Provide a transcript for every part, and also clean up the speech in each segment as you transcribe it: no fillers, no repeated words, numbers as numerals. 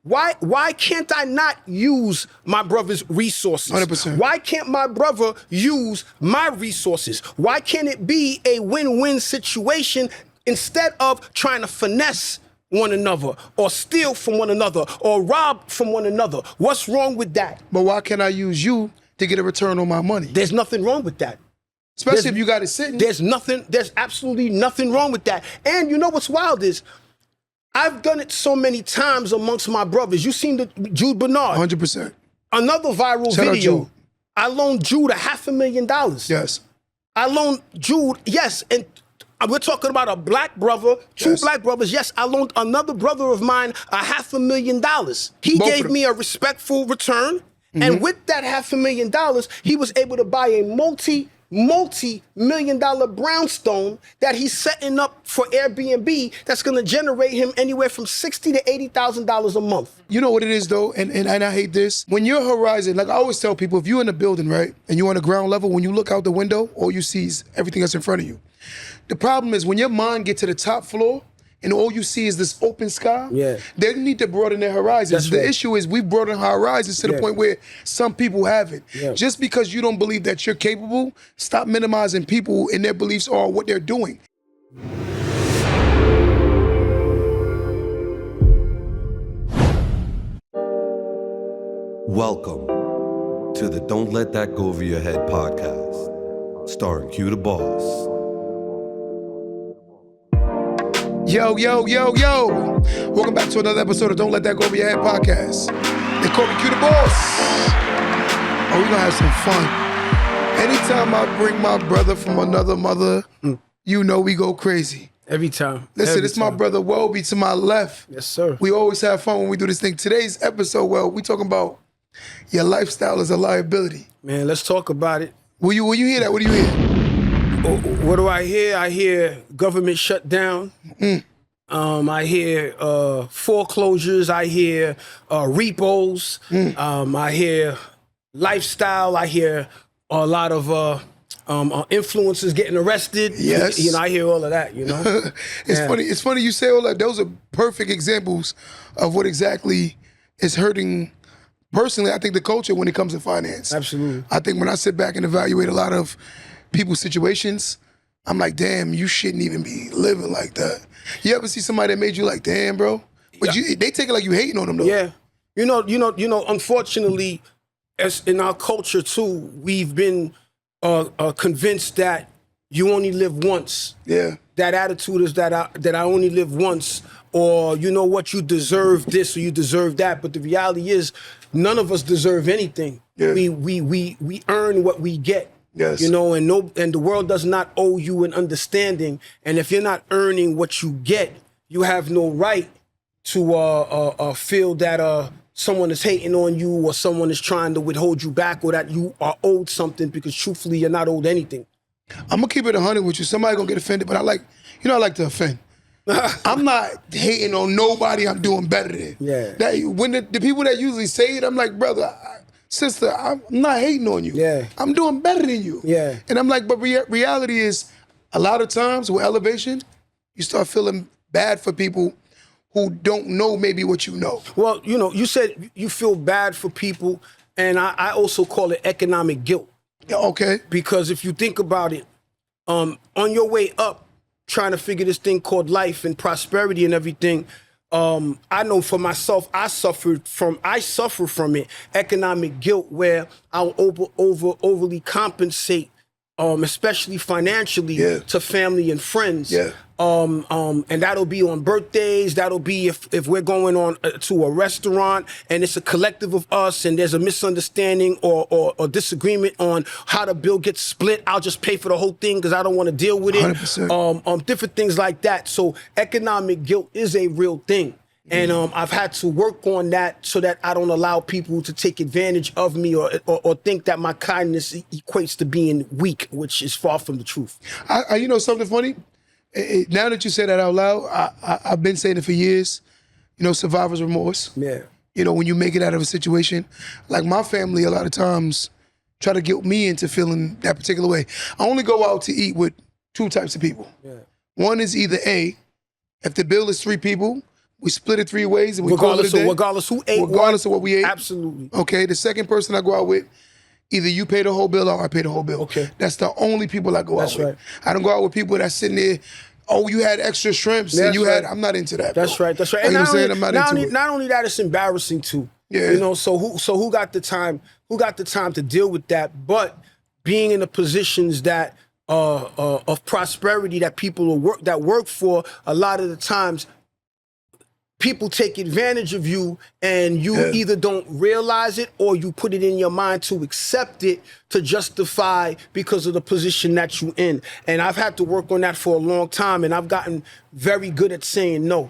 Why can't I not use my brother's resources? 100%. Why can't my brother use my resources? Why can't it be a win-win situation instead of trying to finesse one another or steal from one another or rob from one another? What's wrong with that? But why can't I use you to get a return on my money? There's nothing wrong with that. Especially if you got it sitting. There's absolutely nothing wrong with that. And you know what's wild is, I've done it so many times amongst my brothers. You seen the Jude Bernard. 100%. Another viral Shout out video. Jude. I loaned Jude $500,000. Yes. I loaned Jude, yes, and we're talking about a black brother, two black brothers. Yes, I loaned another brother of mine $500,000. He Both gave me a respectful return, and with that $500,000, he was able to buy a multi-million-dollar brownstone that he's setting up for Airbnb that's going to generate him anywhere from $60,000 to $80,000 a month. You know what it is though, and I hate this. When your horizon, like I always tell people, if you're in a building, right, and you're on the ground level, when you look out the window, all you see is everything that's in front of you. The problem is when your mind gets to the top floor and all you see is this open sky, they need to broaden their horizons. The issue is we've broadened our horizons to the point where some people haven't. Just because you don't believe that you're capable, stop minimizing people and their beliefs or what they're doing. Welcome to the Don't Let That Go Over Your Head podcast, starring Q the Boss. Yo. Welcome back to another episode of Don't Let That Go Over Your Head podcast. They call me Q the Boss. Oh, we're gonna have some fun. Anytime I bring my brother from another mother, you know we go crazy. Every time. Listen, this is my brother Welby to my left. Yes, sir. We always have fun when we do this thing. Today's episode, we talking about your lifestyle is a liability. Man, let's talk about it. Will you hear that? What do you hear? What do I hear? I hear government shutdown. I hear foreclosures. I hear repos. I hear lifestyle. I hear a lot of influencers getting arrested. Yes. You know, I hear all of that, you know. It's funny you say all that. Those are perfect examples of what exactly is hurting, personally, I think, the culture when it comes to finance. Absolutely. I think when I sit back and evaluate a lot of people's situations, I'm like, damn, you shouldn't even be living like that. You ever see somebody that made you like, damn, bro? But they take it like you hating on them, though. Yeah. You know, unfortunately, as in our culture, too, we've been convinced that you only live once. Yeah. That attitude is that I only live once, or you know what, you deserve this or you deserve that. But the reality is, none of us deserve anything. Yeah. We earn what we get. Yes. You know, and the world does not owe you an understanding. And if you're not earning what you get, you have no right to feel that someone is hating on you or someone is trying to withhold you back or that you are owed something, because truthfully, you're not owed anything. I'm gonna keep it 100 with you. Somebody gonna get offended, but I like to offend. I'm not hating on nobody I'm doing better than. Yeah. When the people that usually say it, I'm like, brother, sister, I'm not hating on you. Yeah. I'm doing better than you. Yeah. And I'm like, but reality is, a lot of times with elevation, you start feeling bad for people who don't know maybe what you know. Well, you know, you said you feel bad for people, and I also call it economic guilt. Okay. Because if you think about it, on your way up, trying to figure this thing called life and prosperity and everything, I know for myself, I suffer from it, economic guilt, where I'll overly compensate, especially financially, to family and friends. Yeah. And that'll be on birthdays. That'll be if we're going on to a restaurant and it's a collective of us and there's a misunderstanding or disagreement on how the bill gets split. I'll just pay for the whole thing because I don't want to deal with it. 100%. Different things like that. So economic guilt is a real thing. And I've had to work on that so that I don't allow people to take advantage of me or think that my kindness equates to being weak, which is far from the truth. You know something funny? Now that you say that out loud, I've been saying it for years. You know, survivor's remorse. Yeah. You know, when you make it out of a situation, like my family a lot of times try to guilt me into feeling that particular way. I only go out to eat with two types of people. Yeah. One is either A, if the bill is 3 people, We split it 3 ways and we call it a day. Regardless who ate Regardless of what we ate. Absolutely. Okay, the second person I go out with, either you pay the whole bill or I pay the whole bill. Okay. That's the only people I go out with. Right. I don't go out with people that's sitting there, oh, you had extra shrimps and you had, I'm not into that. That's bro. right. That's right. Like, And you know what I'm saying? I'm not into it. not only that, it's embarrassing too. Yeah. You know, so who got the time? Who got the time to deal with that? But being in the positions that of prosperity that people work for, a lot of the times people take advantage of you, and you either don't realize it or you put it in your mind to accept it to justify because of the position that you're in. And I've had to work on that for a long time, and I've gotten very good at saying no.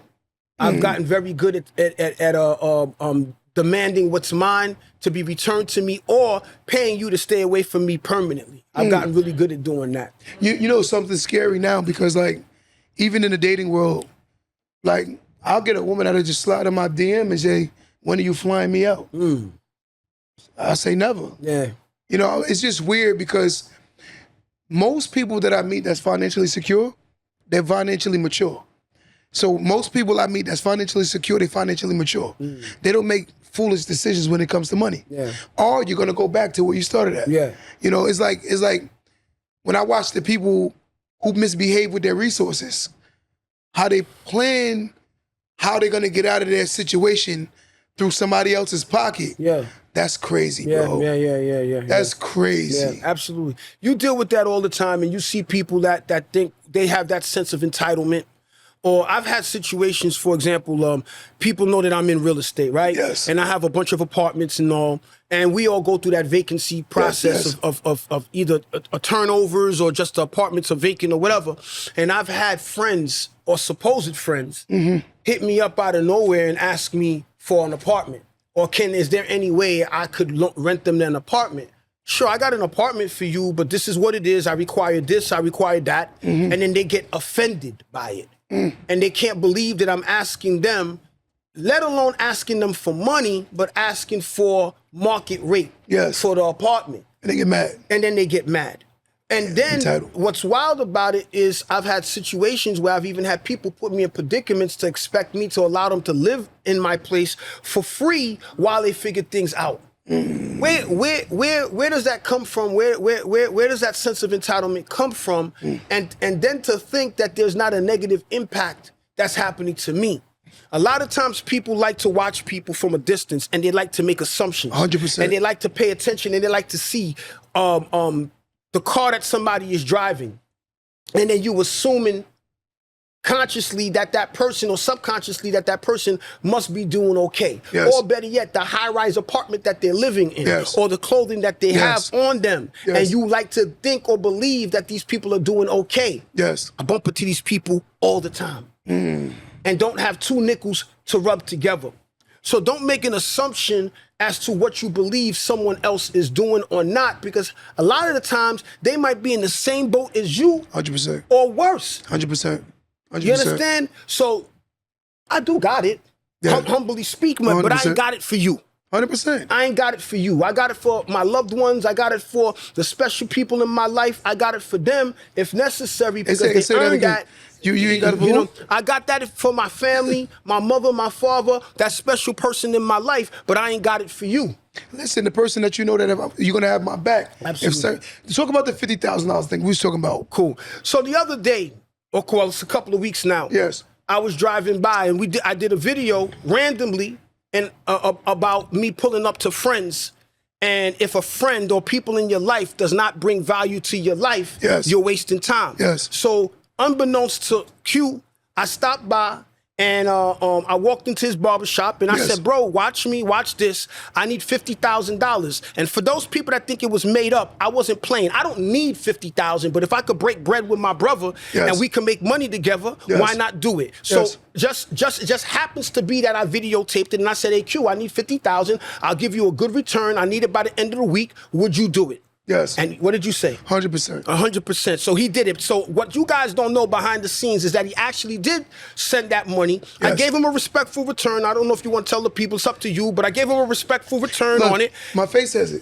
I've gotten very good at demanding what's mine to be returned to me, or paying you to stay away from me permanently. I've gotten really good at doing that. You know something scary now, because like even in the dating world, like I'll get a woman that'll just slide in my DM and say, when are you flying me out? I say never. Yeah. You know, it's just weird because most people that I meet that's financially secure, they're financially mature. So most people I meet that's financially secure, they're financially mature. They don't make foolish decisions when it comes to money. Yeah. Or you're gonna go back to where you started at. Yeah. You know, it's like when I watch the people who misbehave with their resources, how they plan how they're gonna get out of their situation through somebody else's pocket. Yeah. That's crazy, Yeah, bro. yeah. That's crazy. Yeah, absolutely. You deal with that all the time, and you see people that think they have that sense of entitlement. Or I've had situations, for example, people know that I'm in real estate, right? Yes. And I have a bunch of apartments and all, and we all go through that vacancy process of either turnovers or just the apartments are vacant or whatever. And I've had friends or supposed friends hit me up out of nowhere and ask me for an apartment. Or is there any way I could rent them an apartment? Sure, I got an apartment for you, but this is what it is. I require this, I require that. And then they get offended by it. And they can't believe that I'm asking them, let alone asking them for money, but asking for market rate for the apartment. And they get mad. And then they get mad. And then what's wild about it is I've had situations where I've even had people put me in predicaments to expect me to allow them to live in my place for free while they figure things out. Where does that come from? Where does that sense of entitlement come from? And then to think that there's not a negative impact that's happening to me. A lot of times people like to watch people from a distance, and they like to make assumptions. 100%. And they like to pay attention, and they like to see the car that somebody is driving. And then you assuming consciously that person or subconsciously that person must be doing okay. Or better yet, the high-rise apartment that they're living in, or the clothing that they have on them. And you like to think or believe that these people are doing okay. I bump into these people all the time and don't have 2 nickels to rub together. So don't make an assumption as to what you believe someone else is doing or not, because a lot of the times they might be in the same boat as you 100%. or worse. 100%. You understand? So I do got it, humbly speaking, but I ain't got it for you. 100%. I ain't got it for you. I got it for my loved ones. I got it for the special people in my life. I got it for them if necessary, because they earned that. You ain't got it for who? I got that for my family, my mother, my father, that special person in my life, but I ain't got it for you. Listen, the person that you know that you're going to have my back. Absolutely. Talk about the $50,000 thing we was talking about. Cool. So the other day, it's a couple of weeks now. I was driving by and I did a video randomly and about me pulling up to friends. And if a friend or people in your life does not bring value to your life, you're wasting time. So unbeknownst to Q, I stopped by and I walked into his barbershop and I said, bro, watch me, watch this. I need $50,000. And for those people that think it was made up, I wasn't playing. I don't need $50,000, but if I could break bread with my brother and we can make money together, why not do it? So it just happens to be that I videotaped it and I said, hey, Q, I need $50,000. I'll give you a good return. I need it by the end of the week. Would you do it? And what did you say? 100%. 100%. So he did it. So what you guys don't know behind the scenes is that he actually did send that money. I gave him a respectful return. I don't know if you want to tell the people, it's up to you, but I gave him a respectful return on it. My face says it.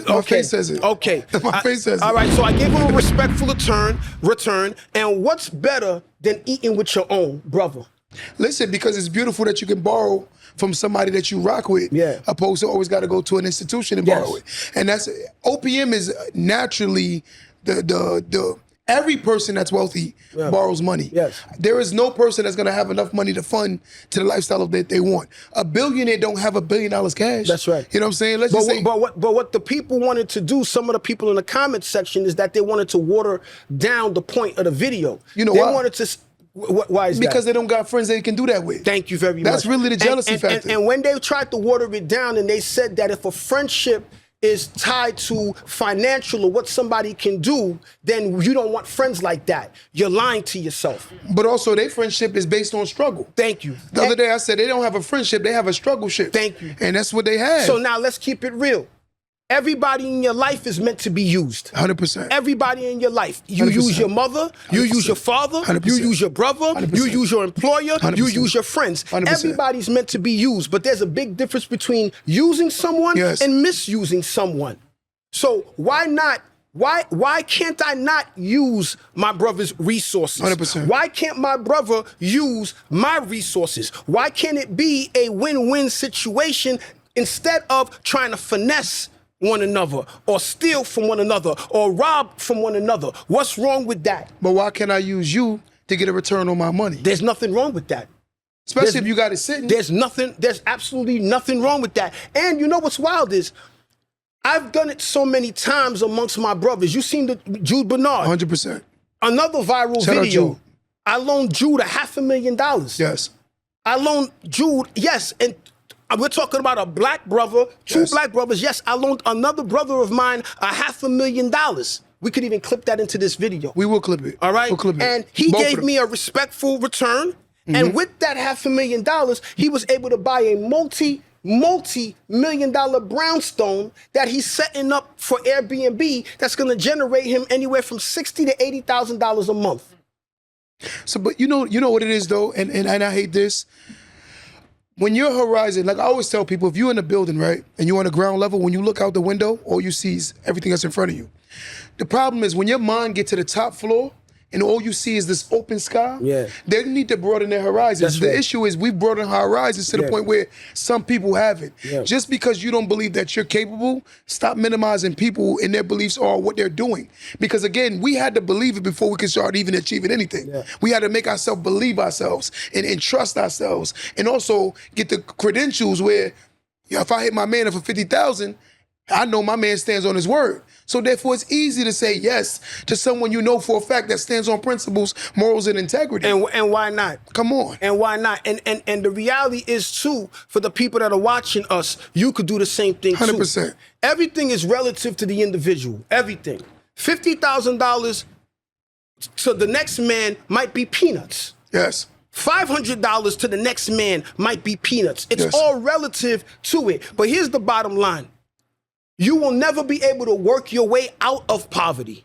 My face says it. Okay. My face says it. All right, so I gave him a respectful return. And what's better than eating with your own brother? Listen, because it's beautiful that you can borrow from somebody that you rock with, opposed to always got to go to an institution and borrow it. And that's OPM is naturally the every person that's wealthy borrows money. There is no person that's gonna have enough money to fund to the lifestyle that they want. A billionaire don't have $1 billion cash. That's right. You know what I'm saying? But what the people wanted to do, some of the people in the comment section, is that they wanted to water down the point of the video. You know they why? wanted to. Why is that? Because they don't got friends they can do that with. Thank you very much. That's really the jealousy factor. And when they tried to water it down, and they said that if a friendship is tied to financial or what somebody can do, then you don't want friends like that. You're lying to yourself. But also, their friendship is based on struggle. Thank you. The other day I said they don't have a friendship, they have a struggle ship. Thank you. And that's what they have. So now let's keep it real. Everybody in your life is meant to be used. 100%. Everybody in your life. You 100%. use your mother, you use your father, 100%. you use your brother, 100%. you use your employer, 100%. you use your friends. 100%. Everybody's meant to be used, but there's a big difference between using someone and misusing someone. So why not? Why can't I not use my brother's resources? 100%. Why can't my brother use my resources? Why can't it be a win-win situation instead of trying to finesse one another or steal from one another or rob from one another? What's wrong with that? But why can't I use you to get a return on my money? There's nothing wrong with that. Especially if you got it sitting. There's absolutely nothing wrong with that. And you know what's wild is, I've done it so many times amongst my brothers. You seen the Jude Bernard. 100%. Another viral Shout out video. Jude. I loaned Jude $500,000. Yes. I loaned Jude, yes, and we're talking about a black brother, two black brothers. Yes, I loaned another brother of mine $500,000. We could even clip that into this video. We will clip it. All right? We'll clip it. And he Both gave me a respectful return. And with that $500,000, he was able to buy a multi-million-dollar brownstone that he's setting up for Airbnb that's going to generate him anywhere from $60,000 to $80,000 a month. So, but you know what it is though, and I hate this. When your horizon, like I always tell people, if you're in a building, right, and you're on the ground level, when you look out the window, all you see is everything that's in front of you. The problem is when your mind gets to the top floor and all you see is this open sky, they need to broaden their horizons. The issue is we've broadened our horizons to the point where some people haven't. Just because you don't believe that you're capable, stop minimizing people and their beliefs or what they're doing. Because again, we had to believe it before we could start even achieving anything. We had to make ourselves believe ourselves and trust ourselves, and also get the credentials where, if I hit my man for 50,000, I know my man stands on his word. So therefore, it's easy to say yes to someone you know for a fact that stands on principles, morals, and integrity. And why not? Come on. And why not? And the reality is, too, for the people that are watching us, you could do the same thing, too. 100%. Everything is relative to the individual. Everything. $50,000 to the next man might be peanuts. Yes. $500 to the next man might be peanuts. It's all relative to it. But here's the bottom line. You will never be able to work your way out of poverty.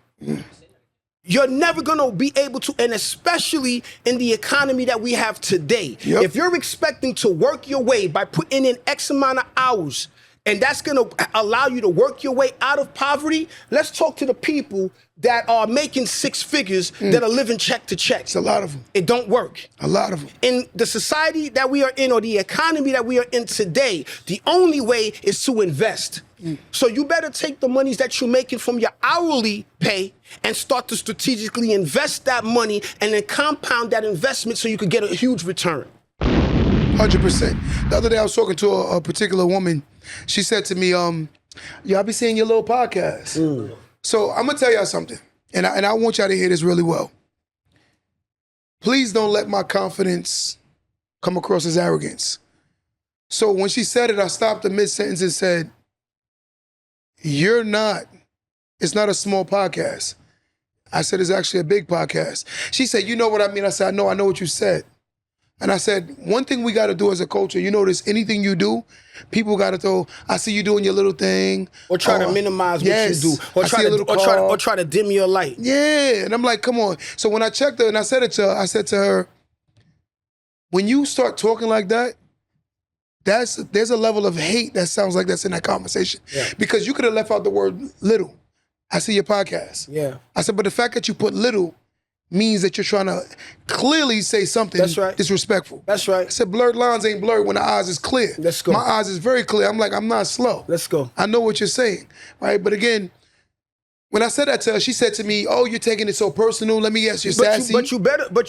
You're never gonna be able to, and especially in the economy that we have today. If you're expecting to work your way by putting in X amount of hours, and that's gonna allow you to work your way out of poverty, let's talk to the people that are making six figures that are living check to check. It's a lot of them. It don't work. A lot of them. In the society that we are in, or the economy that we are in today, the only way is to invest. So you better take the monies that you're making from your hourly pay and start to strategically invest that money and then compound that investment so you could get a huge return. 100%. The other day I was talking to a particular woman. She said to me, yo, I be seeing your little podcast. So I'm gonna tell y'all something, and I want y'all to hear this really well. Please don't let my confidence come across as arrogance. So when she said it, I stopped the mid-sentence and said, it's not a small podcast. I said, it's actually a big podcast. She said, you know what I mean? I said, I know what you said. And I said, one thing we got to do as a culture, you notice anything you do, people got to throw, I see you doing your little thing. Or try to minimize what you do. Or try to dim your light. Yeah, and I'm like, come on. So when I checked her and I said to her, when you start talking like that, there's a level of hate that sounds like that's in that conversation. Because you could have left out the word little. I see your podcast. I said, but the fact that you put little means that you're trying to clearly say something That's right. disrespectful. That's right. I said blurred lines ain't blurred when the eyes is clear. Let's go. My eyes is very clear. I'm like, I'm not slow. Let's go. I know what you're saying, right? But again, when I said that to her, she said to me, "Oh, you're taking it so personal. Let me ask you, sassy." But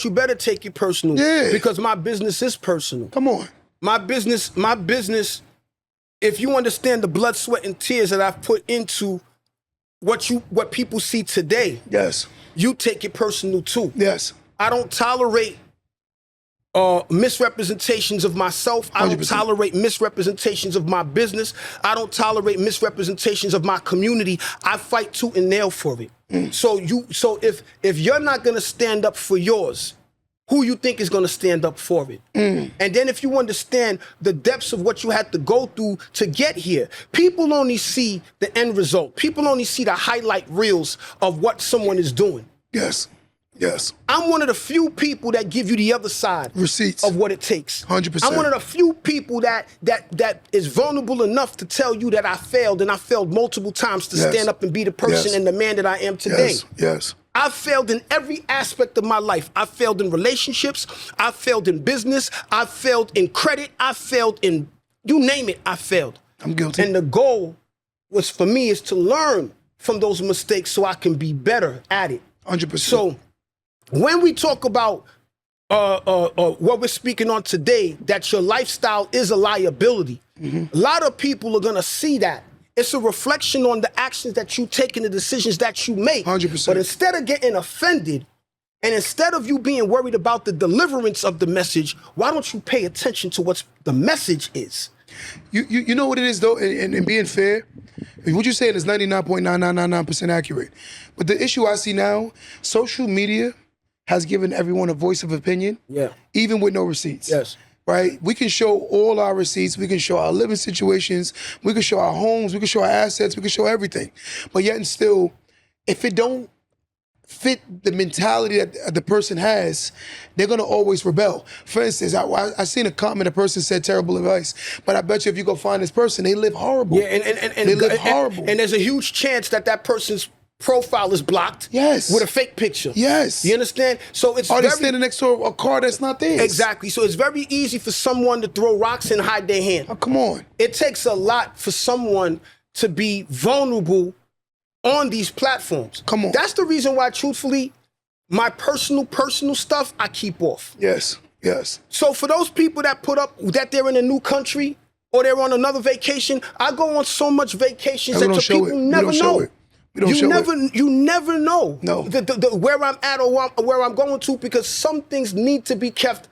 you better take it personal. Yeah. Because my business is personal. Come on. My business, if you understand the blood, sweat, and tears that I've put into what people see today, Yes. you take it personal too. Yes. I don't tolerate misrepresentations of myself. I don't 100%. tolerate misrepresentations of my business. I don't tolerate misrepresentations of my community. I fight tooth and nail for it. So if you're not gonna stand up for yours, who you think is gonna stand up for it? And then if you understand the depths of what you had to go through to get here, people only see the end result. People only see the highlight reels of what someone is doing. Yes. Yes. I'm one of the few people that give you the other side Receipts. of what it takes. 100%. I'm one of the few people that is vulnerable enough to tell you that I failed, and I failed multiple times to stand up and be the person Yes. and the man that I am today. Yes. Yes. I failed in every aspect of my life. I failed in relationships. I failed in business. I failed in credit. I failed in, you name it, I failed. I'm guilty. And the goal was for me is to learn from those mistakes so I can be better at it. 100%. So when we talk about what we're speaking on today, that your lifestyle is a liability, a lot of people are going to see that. It's a reflection on the actions that you take and the decisions that you make. 100%. But instead of getting offended, and instead of you being worried about the deliverance of the message, why don't you pay attention to what the message is? You know what it is though, and being fair, what you're saying is 99.9999% accurate. But the issue I see now, social media has given everyone a voice of opinion, even with no receipts. Yes. Right? We can show all our receipts, we can show our living situations, we can show our homes, we can show our assets, we can show everything. But yet and still, if it don't fit the mentality that the person has, they're gonna always rebel. For instance, I seen a comment, a person said terrible advice, but I bet you if you go find this person, they live horrible. Yeah, and they live horrible. And there's a huge chance that person's profile is blocked. Yes. With a fake picture. Yes. You understand? So it's Or they're standing next to a car that's not theirs. Exactly. So it's very easy for someone to throw rocks and hide their hand. Oh, come on. It takes a lot for someone to be vulnerable on these platforms. Come on. That's the reason why, truthfully, my personal stuff, I keep off. Yes. Yes. So for those people that put up that they're in a new country or they're on another vacation, I go on so much vacations that people never know. You never know where I'm at or where I'm going to, because some things need to be kept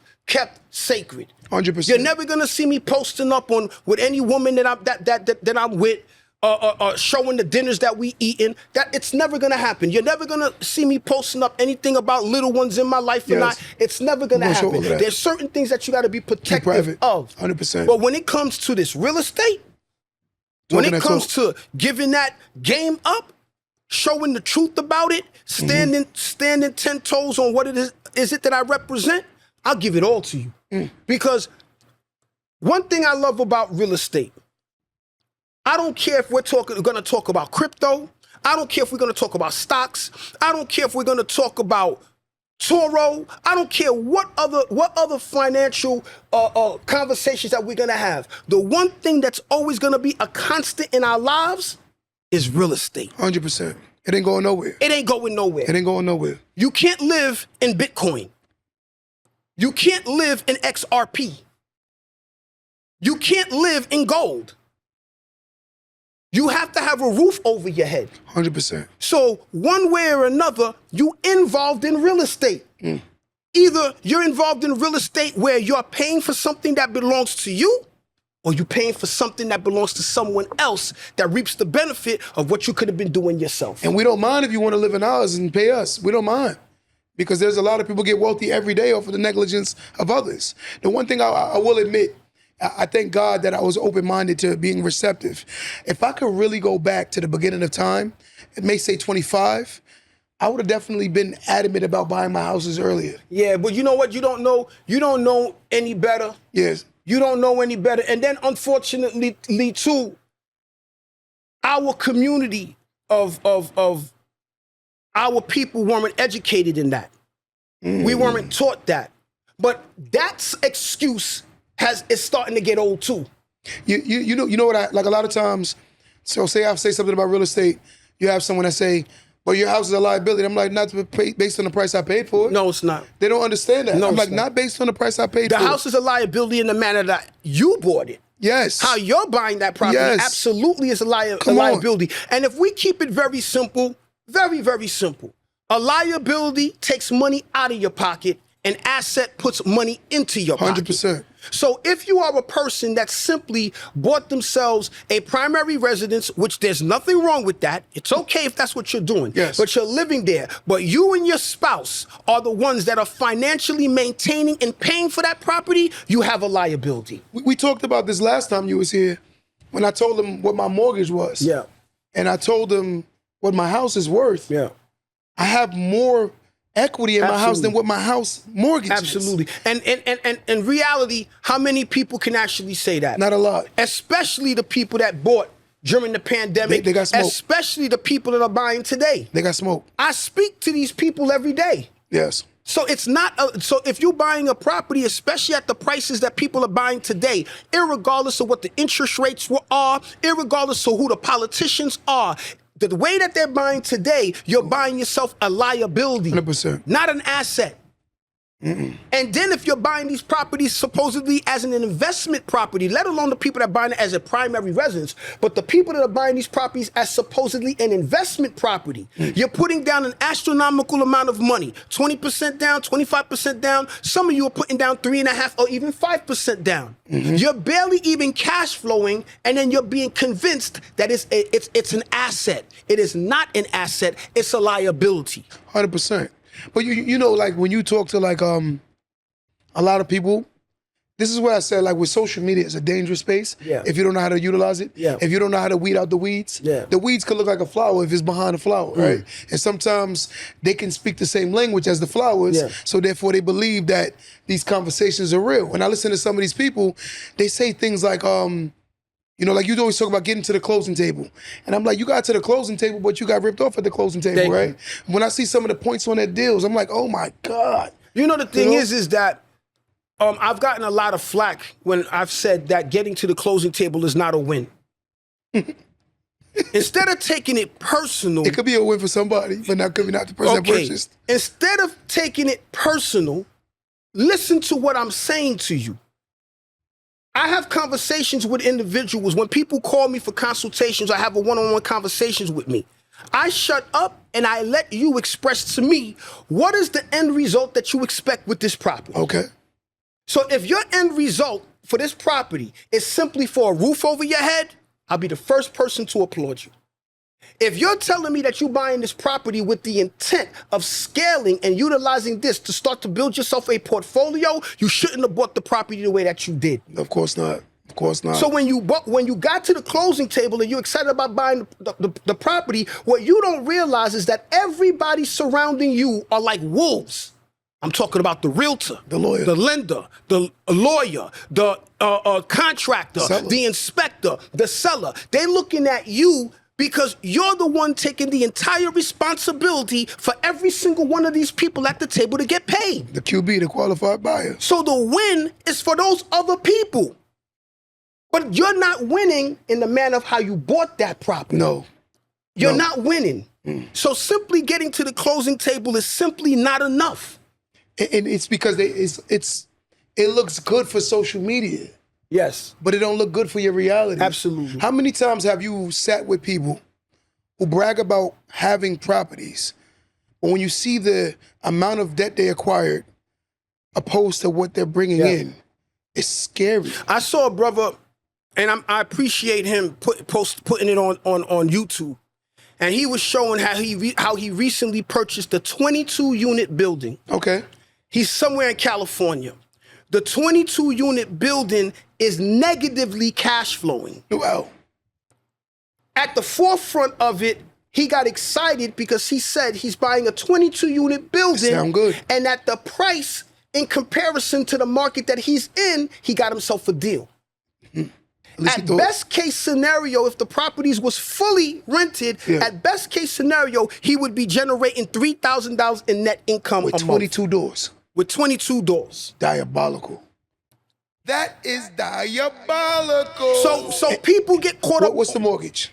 sacred. 100%. You're never gonna see me posting up with any woman that I'm with, showing the dinners that we eating. That it's never gonna happen. You're never gonna see me posting up anything about little ones in my life or not. It's never gonna happen. There's certain things that you got to be protective of. 100%. But when it comes to this real estate, when it comes to giving that game up, showing the truth about it, standing 10 toes on what it is it that I represent, I'll give it all to you. Because one thing I love about real estate, I don't care if we're going to talk about crypto. I don't care if we're going to talk about stocks. I don't care if we're going to talk about Toro. I don't care what other financial conversations that we're going to have. The one thing that's always going to be a constant in our lives is real estate. 100%. It ain't going nowhere. It ain't going nowhere. It ain't going nowhere. You can't live in Bitcoin. You can't live in XRP. You can't live in gold. You have to have a roof over your head. 100%. So one way or another, you involved in real estate. Either you're involved in real estate where you're paying for something that belongs to you, or you're paying for something that belongs to someone else that reaps the benefit of what you could have been doing yourself. And we don't mind if you want to live in ours and pay us. We don't mind. Because there's a lot of people get wealthy every day off of the negligence of others. The one thing I will admit, I thank God that I was open-minded to being receptive. If I could really go back to the beginning of time, it may say 25, I would have definitely been adamant about buying my houses earlier. Yeah, but you know what? You don't know any better. Yes. You don't know any better. And then, unfortunately, too, our community of our people weren't educated in that. We weren't taught that. But that excuse is starting to get old too. You know what I like a lot of times. So say I say something about real estate, you have someone that say, "Well, your house is a liability." I'm like, not based on the price I paid for it. No, it's not. They don't understand that. No, I'm it's like, not. not based on the price I paid The for it. house is a liability in the manner that you bought it. Yes. How you're buying that property Yes. absolutely is a Come on. liability. And if we keep it very simple, very, very simple, a liability takes money out of your pocket, an asset puts money into your pocket. 100%. So if you are a person that simply bought themselves a primary residence, which there's nothing wrong with that, it's okay if that's what you're doing, Yes. but you're living there, but you and your spouse are the ones that are financially maintaining and paying for that property, you have a liability. We talked about this last time you was here when I told them what my mortgage was. Yeah. And I told them what my house is worth. Yeah. I have more equity in my house Absolutely. than what my house mortgage Absolutely. And in reality, how many people can actually say that? is. Not a lot. Especially the people that bought during the pandemic. They got smoked. Especially the people that are buying today. They got smoke. I speak to these people every day. Yes. So it's not, so if you're buying a property, especially at the prices that people are buying today, irregardless of what the interest rates are, irregardless of who the politicians are, the way that they're buying today, you're buying yourself a liability, 100%. not an asset. And then if you're buying these properties supposedly as an investment property, let alone the people that are buying it as a primary residence, but the people that are buying these properties as supposedly an investment property, you're putting down an astronomical amount of money, 20% down, 25% down. Some of you are putting down 3.5% or even 5% down. You're barely even cash flowing, and then you're being convinced that it's an asset. It is not an asset, it's a liability. 100%. But you know, like when you talk to like a lot of people, this is what I said, like with social media, it's a dangerous space. Yeah. If you don't know how to utilize it. Yeah. If you don't know how to weed out the weeds. Yeah. The weeds could look like a flower if it's behind a flower, right? And sometimes they can speak the same language as the flowers. Yeah. So therefore they believe that these conversations are real. When I listen to some of these people, they say things like, you know, like you always talk about getting to the closing table. And I'm like, you got to the closing table, but you got ripped off at the closing table, Thank you. right? When I see some of the points on their deals, I'm like, oh my God. You know, the thing know? is that I've gotten a lot of flack when I've said that getting to the closing table is not a win. Instead of taking it personal, It could be a win for somebody, but not could be not the person that purchased. instead of taking it personal, listen to what I'm saying to you. I have conversations with individuals. When people call me for consultations, I have a one-on-one conversations with me. I shut up and I let you express to me what is the end result that you expect with this property. Okay. So if your end result for this property is simply for a roof over your head, I'll be the first person to applaud you. If you're telling me that you're buying this property with the intent of scaling and utilizing this to start to build yourself a portfolio, you shouldn't have bought the property the way that you did. Of course not. Of course not. So when you got to the closing table and you're excited about buying the property, what you don't realize is that everybody surrounding you are like wolves. I'm talking about the realtor, The lawyer. the lender, the lawyer, the contractor, Seller. the inspector, the seller. They're looking at you because you're the one taking the entire responsibility for every single one of these people at the table to get paid. The QB, the qualified buyer. So the win is for those other people. But you're not winning in the manner of how you bought that property. No. You're No. not winning. So simply getting to the closing table is simply not enough. And it's because it looks good for social media, Yes. but it don't look good for your reality. Absolutely. How many times have you sat with people who brag about having properties, but when you see the amount of debt they acquired opposed to what they're bringing Yeah. in, it's scary. I saw a brother, and I appreciate him putting it on YouTube. And he was showing how he recently purchased a 22-unit building. Okay. He's somewhere in California. The 22-unit building is negatively cash flowing. Wow. At the forefront of it, he got excited because he said he's buying a 22-unit building. Sound good. And at the price, in comparison to the market that he's in, he got himself a deal. At best case scenario, if the properties was fully rented, at best case scenario, he would be generating $3,000 in net income with a month. 22 doors. With 22 doors. Diabolical. That is diabolical. So people get caught up. What's the mortgage?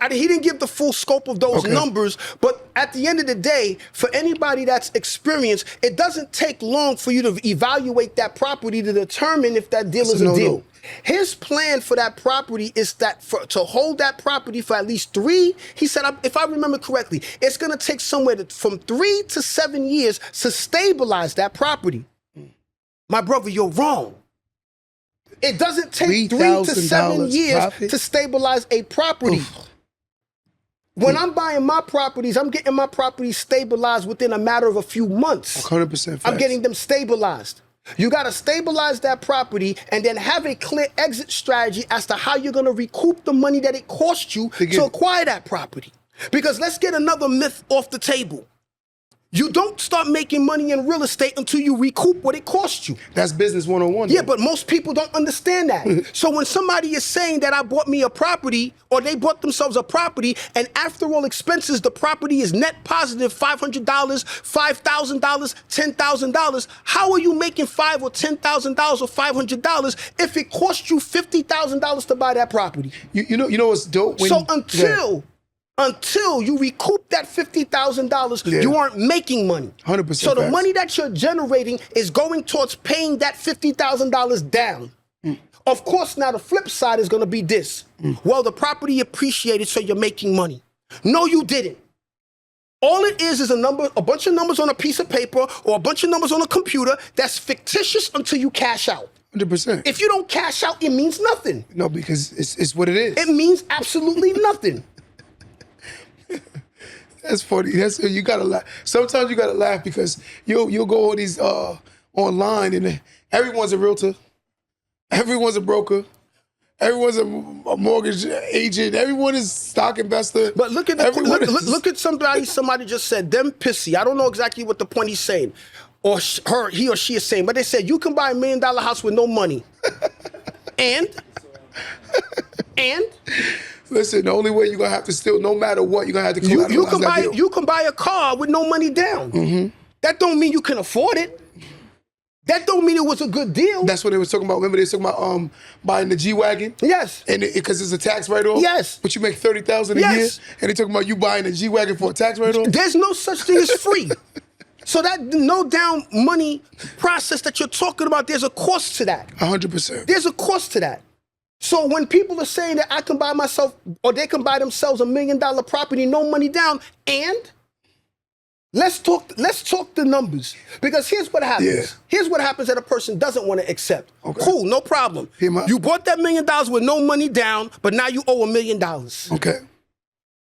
He didn't give the full scope of those numbers, but at the end of the day, for anybody that's experienced, it doesn't take long for you to evaluate that property to determine if that deal is a deal. His plan for that property is that to hold that property for at least 3, he said, if I remember correctly, it's going to take somewhere from 3 to 7 years to stabilize that property. My brother, you're wrong. It doesn't take 3 to 7 years to stabilize a property. When I'm buying my properties, I'm getting my properties stabilized within a matter of a few months. 100% facts. I'm getting them stabilized. You got to stabilize that property and then have a clear exit strategy as to how you're going to recoup the money that it cost you to acquire that property. Because let's get another myth off the table. You don't start making money in real estate until you recoup what it cost you. That's business 101. Yeah, but most people don't understand that. So when somebody is saying that I bought me a property or they bought themselves a property and after all expenses, the property is net positive $500, $5,000, $10,000, how are you making $5,000 or $10,000 or $500 if it cost you $50,000 to buy that property? You know what's dope? So until you recoup that $50,000, you aren't making money. 100%. So the money that you're generating is going towards paying that $50,000 down. Of course, now the flip side is going to be this. Well, the property appreciated, so you're making money. No, you didn't. All it is a bunch of numbers on a piece of paper or a bunch of numbers on a computer that's fictitious until you cash out. 100%. If you don't cash out, it means nothing. No, because it's what it is. It means absolutely nothing. That's funny. You gotta laugh. Sometimes you gotta laugh because you'll go on these online and everyone's a realtor, everyone's a broker, everyone's a mortgage agent, everyone is stock investor. But look at somebody. Somebody just said them pissy. I don't know exactly what the point he's saying, or he or she is saying, but they said you can buy $1 million house with no money, and. Listen, the only way you're gonna have to steal, no matter what, you're gonna have to collateralize that deal. You can buy a car with no money down. That don't mean you can afford it. That don't mean it was a good deal. That's what they was talking about. Remember they was talking about buying the G-Wagon? Yes. And because it's a tax write-off? Yes. But you make $30,000 a year? And they talking about you buying a G-Wagon for a tax write-off? There's no such thing as free. So that no down money process that you're talking about, there's a cost to that. 100%. There's a cost to that. So when people are saying that I can buy myself or they can buy themselves $1 million property, no money down, and let's talk the numbers. Because here's what happens. Yeah. Here's what happens that a person doesn't want to accept. Okay. Cool, no problem. You bought that $1 million with no money down, but now you owe $1 million. Okay.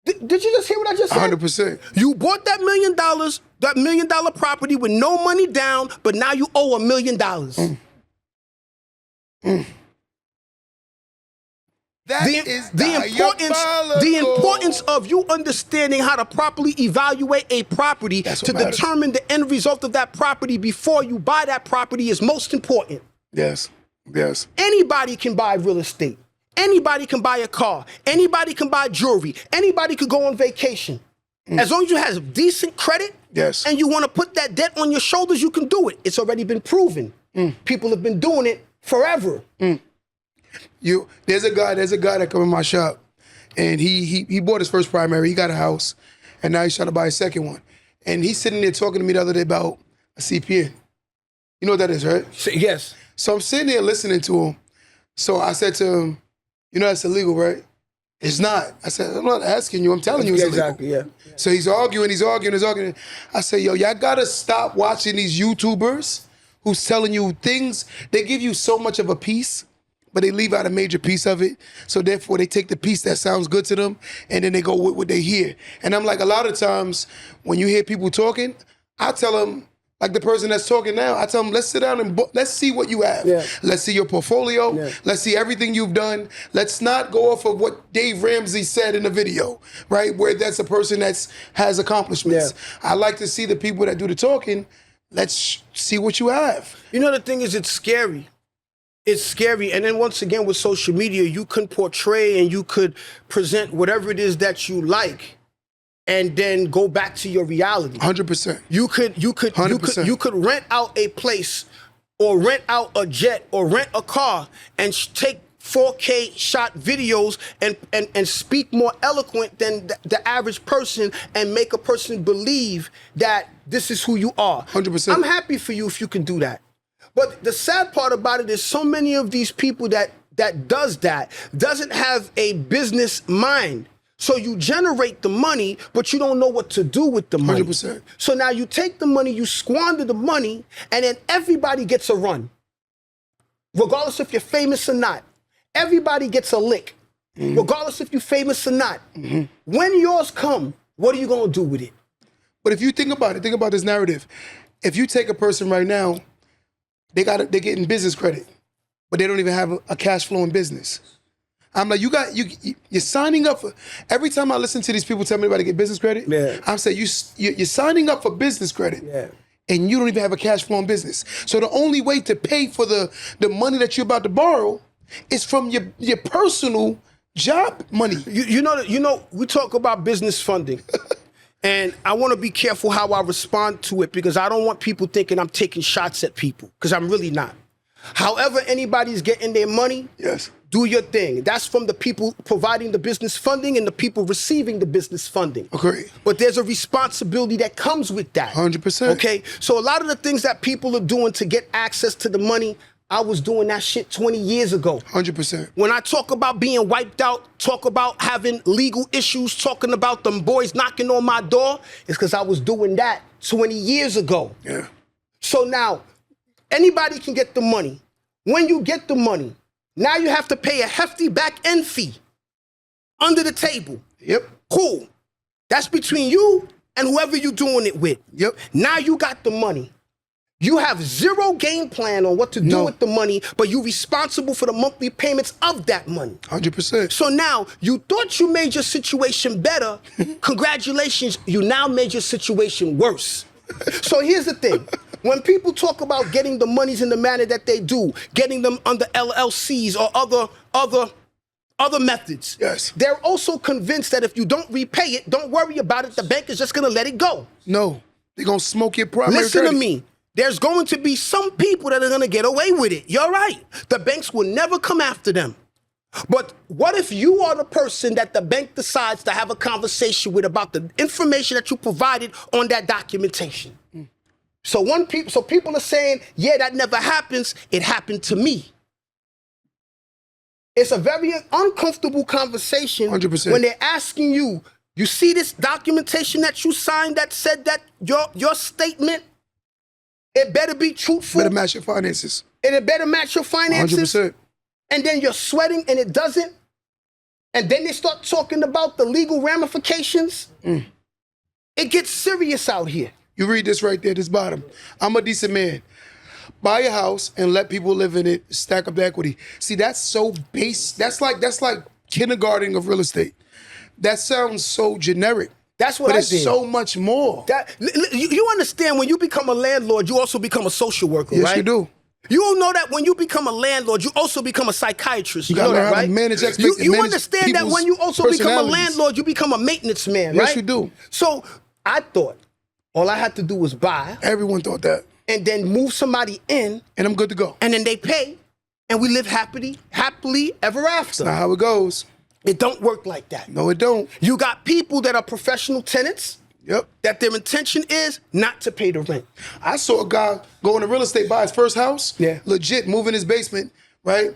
Did you just hear what I just said? 100%. You bought that $1 million, that $1 million property with no money down, but now you owe $1 million. The importance of you understanding how to properly evaluate a property to determine the end result of that property before you buy that property is most important. Yes. Anybody can buy real estate. Anybody can buy a car. Anybody can buy jewelry. Anybody could go on vacation. As long as you have decent credit and you want to put that debt on your shoulders, you can do it. It's already been proven. People have been doing it forever. There's a guy that come in my shop, and he bought his first primary. He got a house, and now he's trying to buy a second one. And he's sitting there talking to me the other day about a CPA. You know what that is, right? Yes. So I'm sitting there listening to him. So I said to him, you know that's illegal, right? It's not. I said, I'm not asking you. I'm telling you it's illegal. Exactly, yeah. So he's arguing. I said, yo, y'all gotta stop watching these YouTubers who's telling you things. They give you so much of a piece, but they leave out a major piece of it. So therefore, they take the piece that sounds good to them, and then they go with what they hear. And I'm like, a lot of times, when you hear people talking, I tell them, like the person that's talking now, I tell them, let's sit down and let's see what you have. Yeah. Let's see your portfolio. Yeah. Let's see everything you've done. Let's not go off of what Dave Ramsey said in the video, right? Where that's a person that has accomplishments. Yeah. I like to see the people that do the talking. Let's see what you have. You know, the thing is, it's scary. It's scary. And then once again, with social media, you can portray and you could present whatever it is that you like and then go back to your reality. 100%. You could rent out a place or rent out a jet or rent a car and take 4K shot videos and speak more eloquent than the average person and make a person believe that this is who you are. 100%. I'm happy for you if you can do that. But the sad part about it is so many of these people that doesn't have a business mind. So you generate the money, but you don't know what to do with the money. 100%. So now you take the money, you squander the money, and then everybody gets a run. Regardless if you're famous or not. Everybody gets a lick. Regardless if you're famous or not. When yours come, what are you going to do with it? But if you think about this narrative. If you take a person right now, they're getting business credit, but they don't even have a cash flow in business. I'm like, you're signing up for, every time I listen to these people tell me about to get business credit, I'm saying you're signing up for business credit. And you don't even have a cash flow in business. So the only way to pay for the money that you're about to borrow is from your personal job money. You know, we talk about business funding. And I want to be careful how I respond to it because I don't want people thinking I'm taking shots at people because I'm really not. However anybody's getting their money, yes, do your thing. That's from the people providing the business funding and the people receiving the business funding. Okay. But there's a responsibility that comes with that. 100%. Okay? So a lot of the things that people are doing to get access to the money, I was doing that shit 20 years ago. 100%. When I talk about being wiped out, talk about having legal issues, talking about them boys knocking on my door, it's because I was doing that 20 years ago. Yeah. So now, anybody can get the money. When you get the money, now you have to pay a hefty back end fee under the table. Yep. Cool. That's between you and whoever you're doing it with. Yep. Now you got the money. You have zero game plan on what to do with the money, but you're responsible for the monthly payments of that money. 100%. So now, you thought you made your situation better. Congratulations, you now made your situation worse. So here's the thing. When people talk about getting the monies in the manner that they do, getting them under LLCs or other methods, yes, they're also convinced that if you don't repay it, don't worry about it, the bank is just going to let it go. No, they're going to smoke your primary Listen credit. to me. There's going to be some people that are going to get away with it. You're right. The banks will never come after them. But what if you are the person that the bank decides to have a conversation with about the information that you provided on that documentation? So people are saying, yeah, that never happens. It happened to me. It's a very uncomfortable conversation 100%. when they're asking you, you see this documentation that you signed that said that your statement, it better be truthful. Better match your finances. And it better match your finances. 100%. And then you're sweating and it doesn't. And then they start talking about the legal ramifications. It gets serious out here. You read this right there, this bottom. I'm a decent man. Buy a house and let people live in it, stack up the equity. See, that's so base. That's like kindergarten of real estate. That sounds so generic. That's what but I it's did. so much more. You understand when you become a landlord, you also become a social worker, yes, right? you do. You all know that when you become a landlord, you also become a psychiatrist. You gotta know learn that, how right? to manage expectations. You understand that when you also become a personalities. landlord, you become a maintenance man, right? Yes, you do. So I thought all I had to do was buy. Everyone thought that. And then move somebody in. And I'm good to go. And then they pay. And we live happily ever after. That's not how it goes. It don't work like that. No, it don't. You got people that are professional tenants. Yep. That their intention is not to pay the rent. I saw a guy go into real estate, buy his first house. Yeah. Legit, move in his basement, right?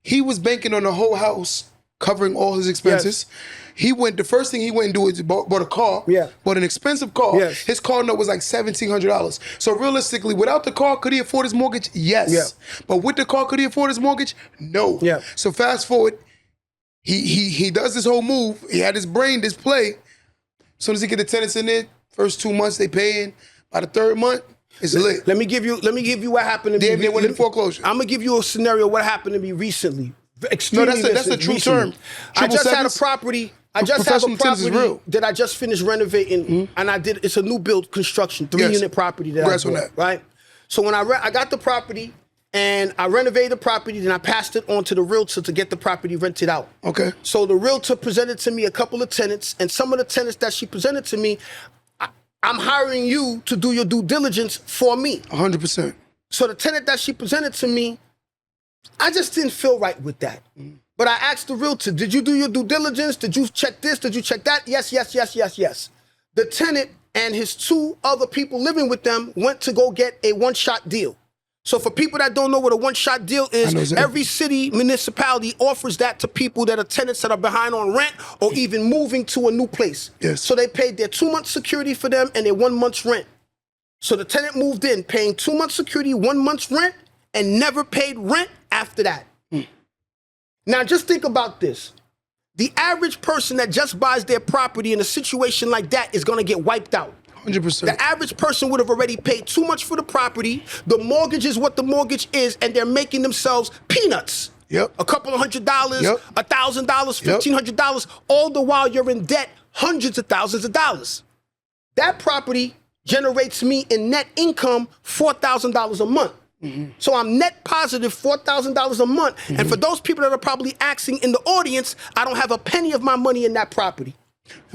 He was banking on the whole house, covering all his expenses. Yes. The first thing he went and do is bought a car. Yeah. Bought an expensive car. Yes. His car note was like $1,700. So realistically, without the car, could he afford his mortgage? Yes. Yeah. But with the car, could he afford his mortgage? No. Yeah. So fast forward, he does this whole move. He had his brain display. As soon as he get the tenants in there, first 2 months they paying. By the third month, it's lit. Let me give you what happened to me. They went in foreclosure. I'm gonna give you a scenario what happened to me recently. Extremely that's a true term. I just had a property. I just have a property that I just finished renovating, and it's a new build construction, 3-unit property that I bought, right? So when I got the property, and I renovated the property, then I passed it on to the realtor to get the property rented out. Okay. So the realtor presented to me a couple of tenants, and some of the tenants that she presented to me, I'm hiring you to do your due diligence for me. 100%. So the tenant that she presented to me, I just didn't feel right with that. But I asked the realtor, did you do your due diligence? Did you check this? Did you check that? Yes, yes, yes, yes, yes. The tenant and his 2 other people living with them went to go get a one-shot deal. So for people that don't know what a one-shot deal is, every city municipality offers that to people that are tenants that are behind on rent or even moving to a new place. Yes. So they paid their 2 months security for them and their 1 month's rent. So the tenant moved in paying 2 months security, 1 month's rent, and never paid rent after that. Now just think about this. The average person that just buys their property in a situation like that is gonna get wiped out. 100%. The average person would have already paid too much for the property. The mortgage is what the mortgage is, and they're making themselves peanuts. Yep. A couple of $100, Yep. $1,000, $1,500, all the while you're in debt hundreds of thousands of dollars. That property generates me in net income $4,000 a month. So I'm net positive $4,000 a month. And for those people that are probably asking in the audience, I don't have a penny of my money in that property.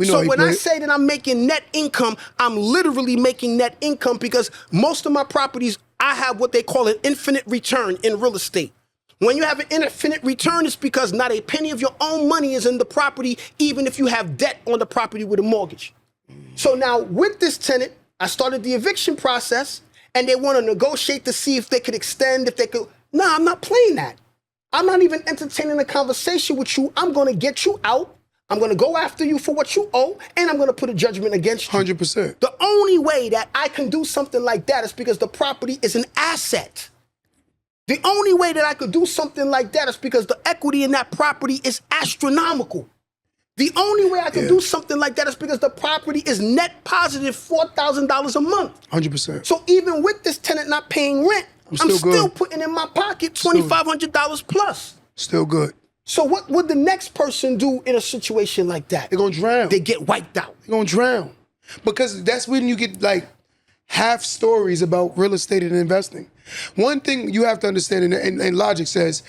So when I say that I'm making net income, I'm literally making net income because most of my properties, I have what they call an infinite return in real estate. When you have an infinite return, it's because not a penny of your own money is in the property, even if you have debt on the property with a mortgage. So now with this tenant, I started the eviction process and they want to negotiate to see if they could extend, if they could. No, I'm not playing that. I'm not even entertaining a conversation with you. I'm going to get you out. I'm going to go after you for what you owe, and I'm going to put a judgment against you. 100%. The only way that I can do something like that is because the property is an asset. The only way that I could do something like that is because the equity in that property is astronomical. The only way I could do something like that is because the property is net positive $4,000 a month. 100%. So even with this tenant not paying rent, I'm still putting in my pocket $2,500 plus. Still good. So what would the next person do in a situation like that? They're going to drown. They get wiped out. They're going to drown. Because that's when you get like half stories about real estate and investing. One thing you have to understand, and logic says,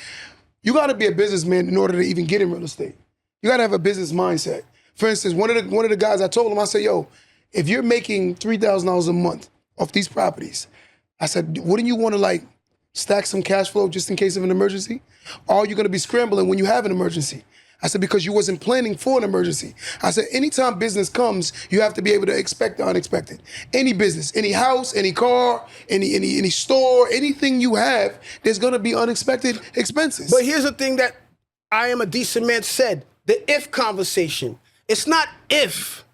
you got to be a businessman in order to even get in real estate. You got to have a business mindset. For instance, one of the guys, I told him, I said, yo, if you're making $3,000 a month off these properties, I said, wouldn't you want to like stack some cash flow just in case of an emergency? Or are you going to be scrambling when you have an emergency? I said, because you wasn't planning for an emergency. I said, anytime business comes, you have to be able to expect the unexpected. Any business, any house, any car, any store, anything you have, there's going to be unexpected expenses. But here's the thing that I Am a Decent Man said, the if conversation. It's not if.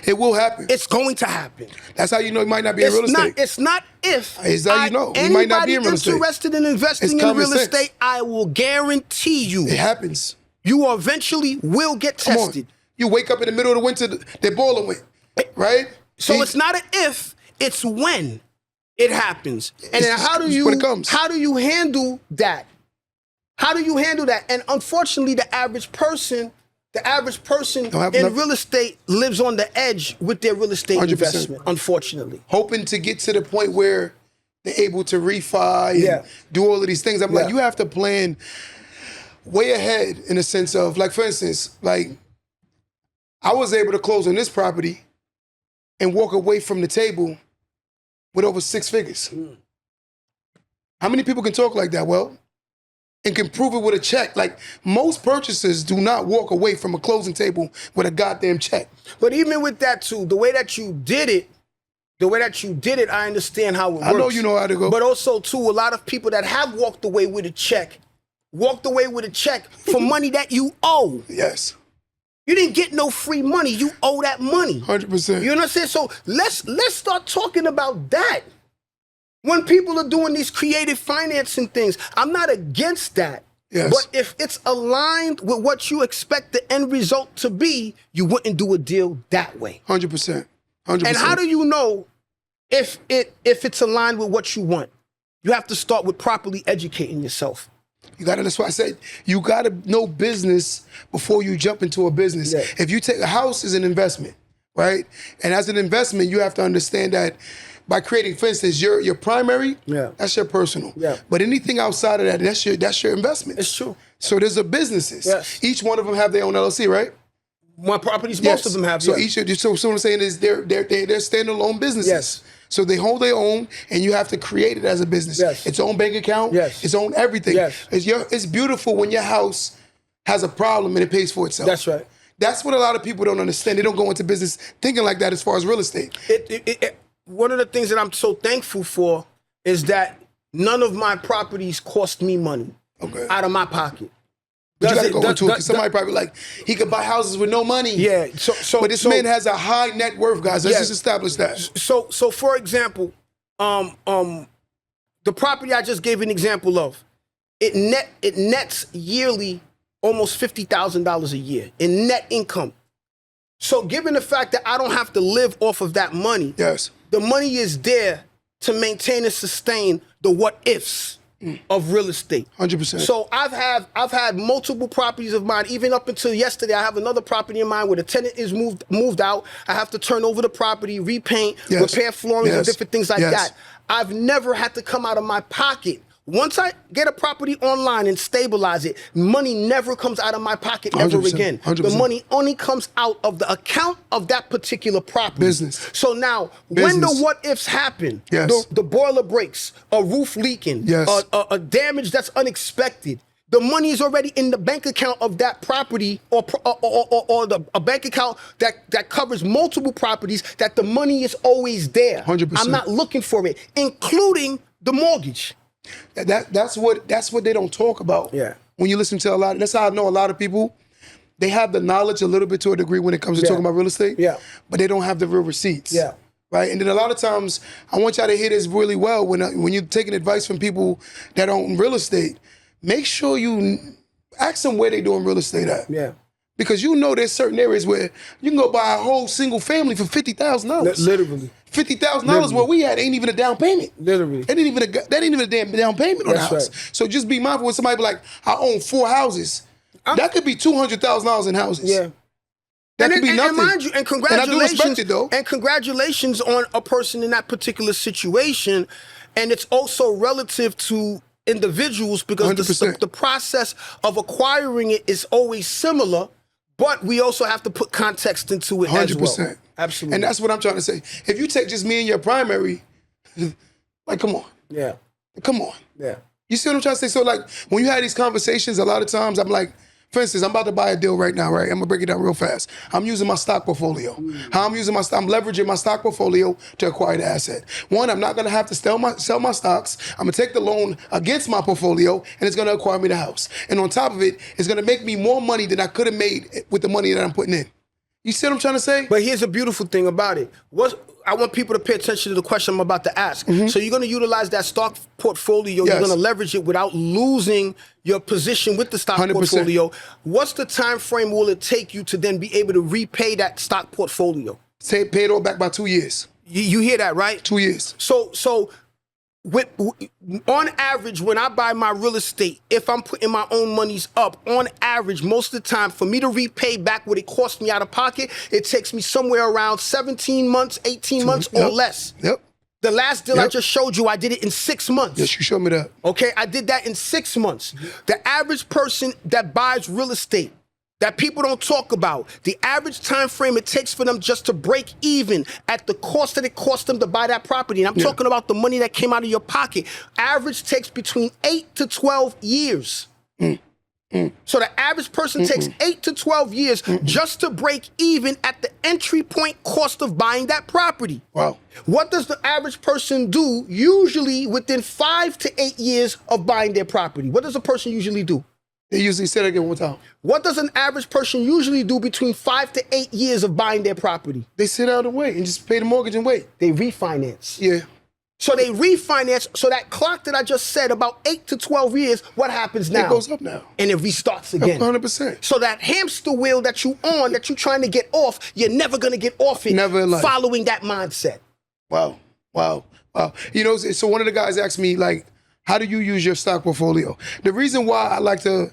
It will happen. It's going to happen. That's how you know it might not be in real estate. It's not if. It's how you know. You might not be in real estate. Anybody interested in investing in real estate, I will guarantee you. It happens. You eventually will get tested. You wake up in the middle of the winter, they're boiling with, right? So it's not an if, it's when it happens. And then how do you handle that? How do you handle that? And unfortunately, the average person in real estate lives on the edge with their real estate 100%. Investment, unfortunately. Hoping to get to the point where they're able to refi and do all of these things. I'm like, you have to plan way ahead in the sense of, like, for instance, like, I was able to close on this property and walk away from the table with over 6 figures. How many people can talk like that? Well, and can prove it with a check. Like, most purchasers do not walk away from a closing table with a goddamn check. But even with that too, the way that you did it, I understand how it works. I know you know how to go. But also too, a lot of people that have walked away with a check for money that you owe. Yes. You didn't get no free money. You owe that money. 100%. You know what I'm saying? So let's start talking about that. When people are doing these creative financing things, I'm not against that. Yes. But if it's aligned with what you expect the end result to be, you wouldn't do a deal that way. 100%. 100%. And how do you know if it's aligned with what you want? You have to start with properly educating yourself. That's why I said you gotta know business before you jump into a business. Yeah. If you take a house as an investment, right? And as an investment, you have to understand that by creating, for instance, your primary, that's your personal. Yeah. But anything outside of that, that's your investment. It's true. So there's the businesses. Yes. Each one of them have their own LLC, right? My properties, most of them have. So yeah. so what I'm saying is they're standalone businesses. Yes. So they hold their own, and you have to create it as a business. Yes. Its own bank account. Yes. Its own everything. Yes. It's beautiful when your house has a problem and it pays for itself. That's right. That's what a lot of people don't understand. They don't go into business thinking like that as far as real estate. One of the things that I'm so thankful for is that none of my properties cost me money out of my pocket. But you got to go into it because somebody probably like, he could buy houses with no money. Yeah. But this man has a high net worth, guys. Let's just establish that. So for example, the property I just gave an example of, it nets yearly almost $50,000 a year in net income. So given the fact that I don't have to live off of that money, the money is there to maintain and sustain the what ifs of real estate. 100%. So I've had multiple properties of mine. Even up until yesterday, I have another property in mind where the tenant is moved out. I have to turn over the property, repaint, repair flooring, and different things like that. I've never had to come out of my pocket. Once I get a property online and stabilize it, money never comes out of my pocket ever 100%, again. 100%. The money only comes out of the account of that particular property. Business. So now, when the what ifs happen, the boiler breaks, a roof leaking, a damage that's unexpected, the money is already in the bank account of that property or a bank account that covers multiple properties, that the money is always there. 100%. I'm not looking for it, including the mortgage. That's what they don't talk about. Yeah. When you listen to a lot, that's how I know a lot of people, they have the knowledge a little bit to a degree when it comes to talking about real estate. Yeah. But they don't have the real receipts. Yeah. Right. And then a lot of times, I want y'all to hear this really well when you're taking advice from people that own real estate. Make sure you ask them where they doing real estate at. Yeah. Because there's certain areas where you can go buy a whole single family for $50,000. Literally. $50,000 where we at ain't even a down payment. Literally. That ain't even a damn down payment on the house. Right. So just be mindful when somebody be like, I own 4 houses. That could be $200,000 in houses. Yeah. That could be nothing. And mind you, and congratulations. And I do respect it though. And congratulations on a person in that particular situation. And it's also relative to individuals because the process of acquiring it is always similar, but we also have to put context into it 100%. As well. Absolutely. And that's what I'm trying to say. If you take just me and your primary, like, come on. Yeah. Come on. Yeah. You see what I'm trying to say? So, like, when you have these conversations, a lot of times I'm like, for instance, I'm about to buy a deal right now, right? I'm gonna break it down real fast. I'm using my stock portfolio. How I'm using I'm leveraging my stock portfolio to acquire the asset. One, I'm not gonna have to sell my stocks. I'm gonna take the loan against my portfolio, and it's gonna acquire me the house. And on top of it, it's gonna make me more money than I could have made with the money that I'm putting in. You see what I'm trying to say? But here's a beautiful thing about it. I want people to pay attention to the question I'm about to ask. So you're going to utilize that stock portfolio. You're going to leverage it without losing your position with the stock 100%. portfolio. What's the time frame will it take you to then be able to repay that stock portfolio? Say pay it all back by 2 years. You hear that, right? 2 years. So on average, when I buy my real estate, if I'm putting my own monies up, on average, most of the time, for me to repay back what it cost me out of pocket, it takes me somewhere around 17 months, 18 months or less. Yep. The last deal I just showed you, I did it in 6 months. Yes, you showed me that. Okay, I did that in 6 months. The average person that buys real estate, that people don't talk about, the average time frame it takes for them just to break even at the cost that it cost them to buy that property, and I'm talking about the money that came out of your pocket, average takes between 8 to 12 years. So the average person takes 8 to 12 years just to break even at the entry point cost of buying that property. Wow. What does the average person do usually within 5 to 8 years of buying their property? What does a person usually do? They usually say that again one time. What does an average person usually do between 5 to 8 years of buying their property? They sit out and wait and just pay the mortgage and wait. They refinance. Yeah. So they refinance. So that clock that I just said, about 8 to 12 years, what happens now? It goes up now. And it restarts again. 100%. So that hamster wheel that you on, that you're trying to get off, you're never going to get off it. Never in life. Following that mindset. Wow. You know, so one of the guys asked me, like, how do you use your stock portfolio? The reason why I like to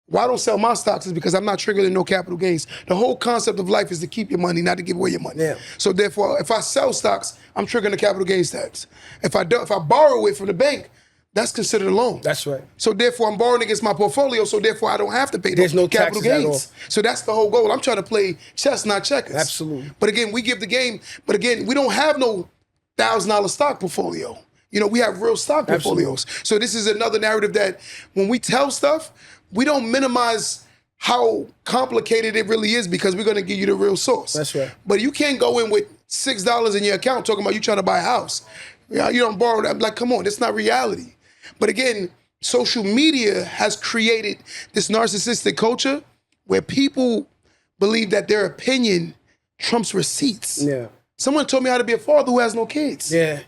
Why I don't sell my stocks is because I'm not triggering no capital gains. The whole concept of life is to keep your money, not to give away your money. Yeah. So therefore, if I sell stocks, I'm triggering the capital gains tax. If I borrow it from the bank, that's considered a loan. That's right. So therefore, I'm borrowing against my portfolio. So therefore, I don't have to pay There's no capital taxes at gains. all. So that's the whole goal. I'm trying to play chess, not checkers. Absolutely. But again, we give the game. But again, we don't have no $1,000 stock portfolio. You know, we have real stock portfolios. So this is another narrative that when we tell stuff, we don't minimize how complicated it really is because we're going to give you the real source. That's right. But you can't go in with $6 in your account talking about you trying to buy a house. You don't borrow that. Like, come on, that's not reality. But again, social media has created this narcissistic culture where people believe that their opinion trumps receipts. Yeah. Someone told me how to be a father who has no kids. Yeah.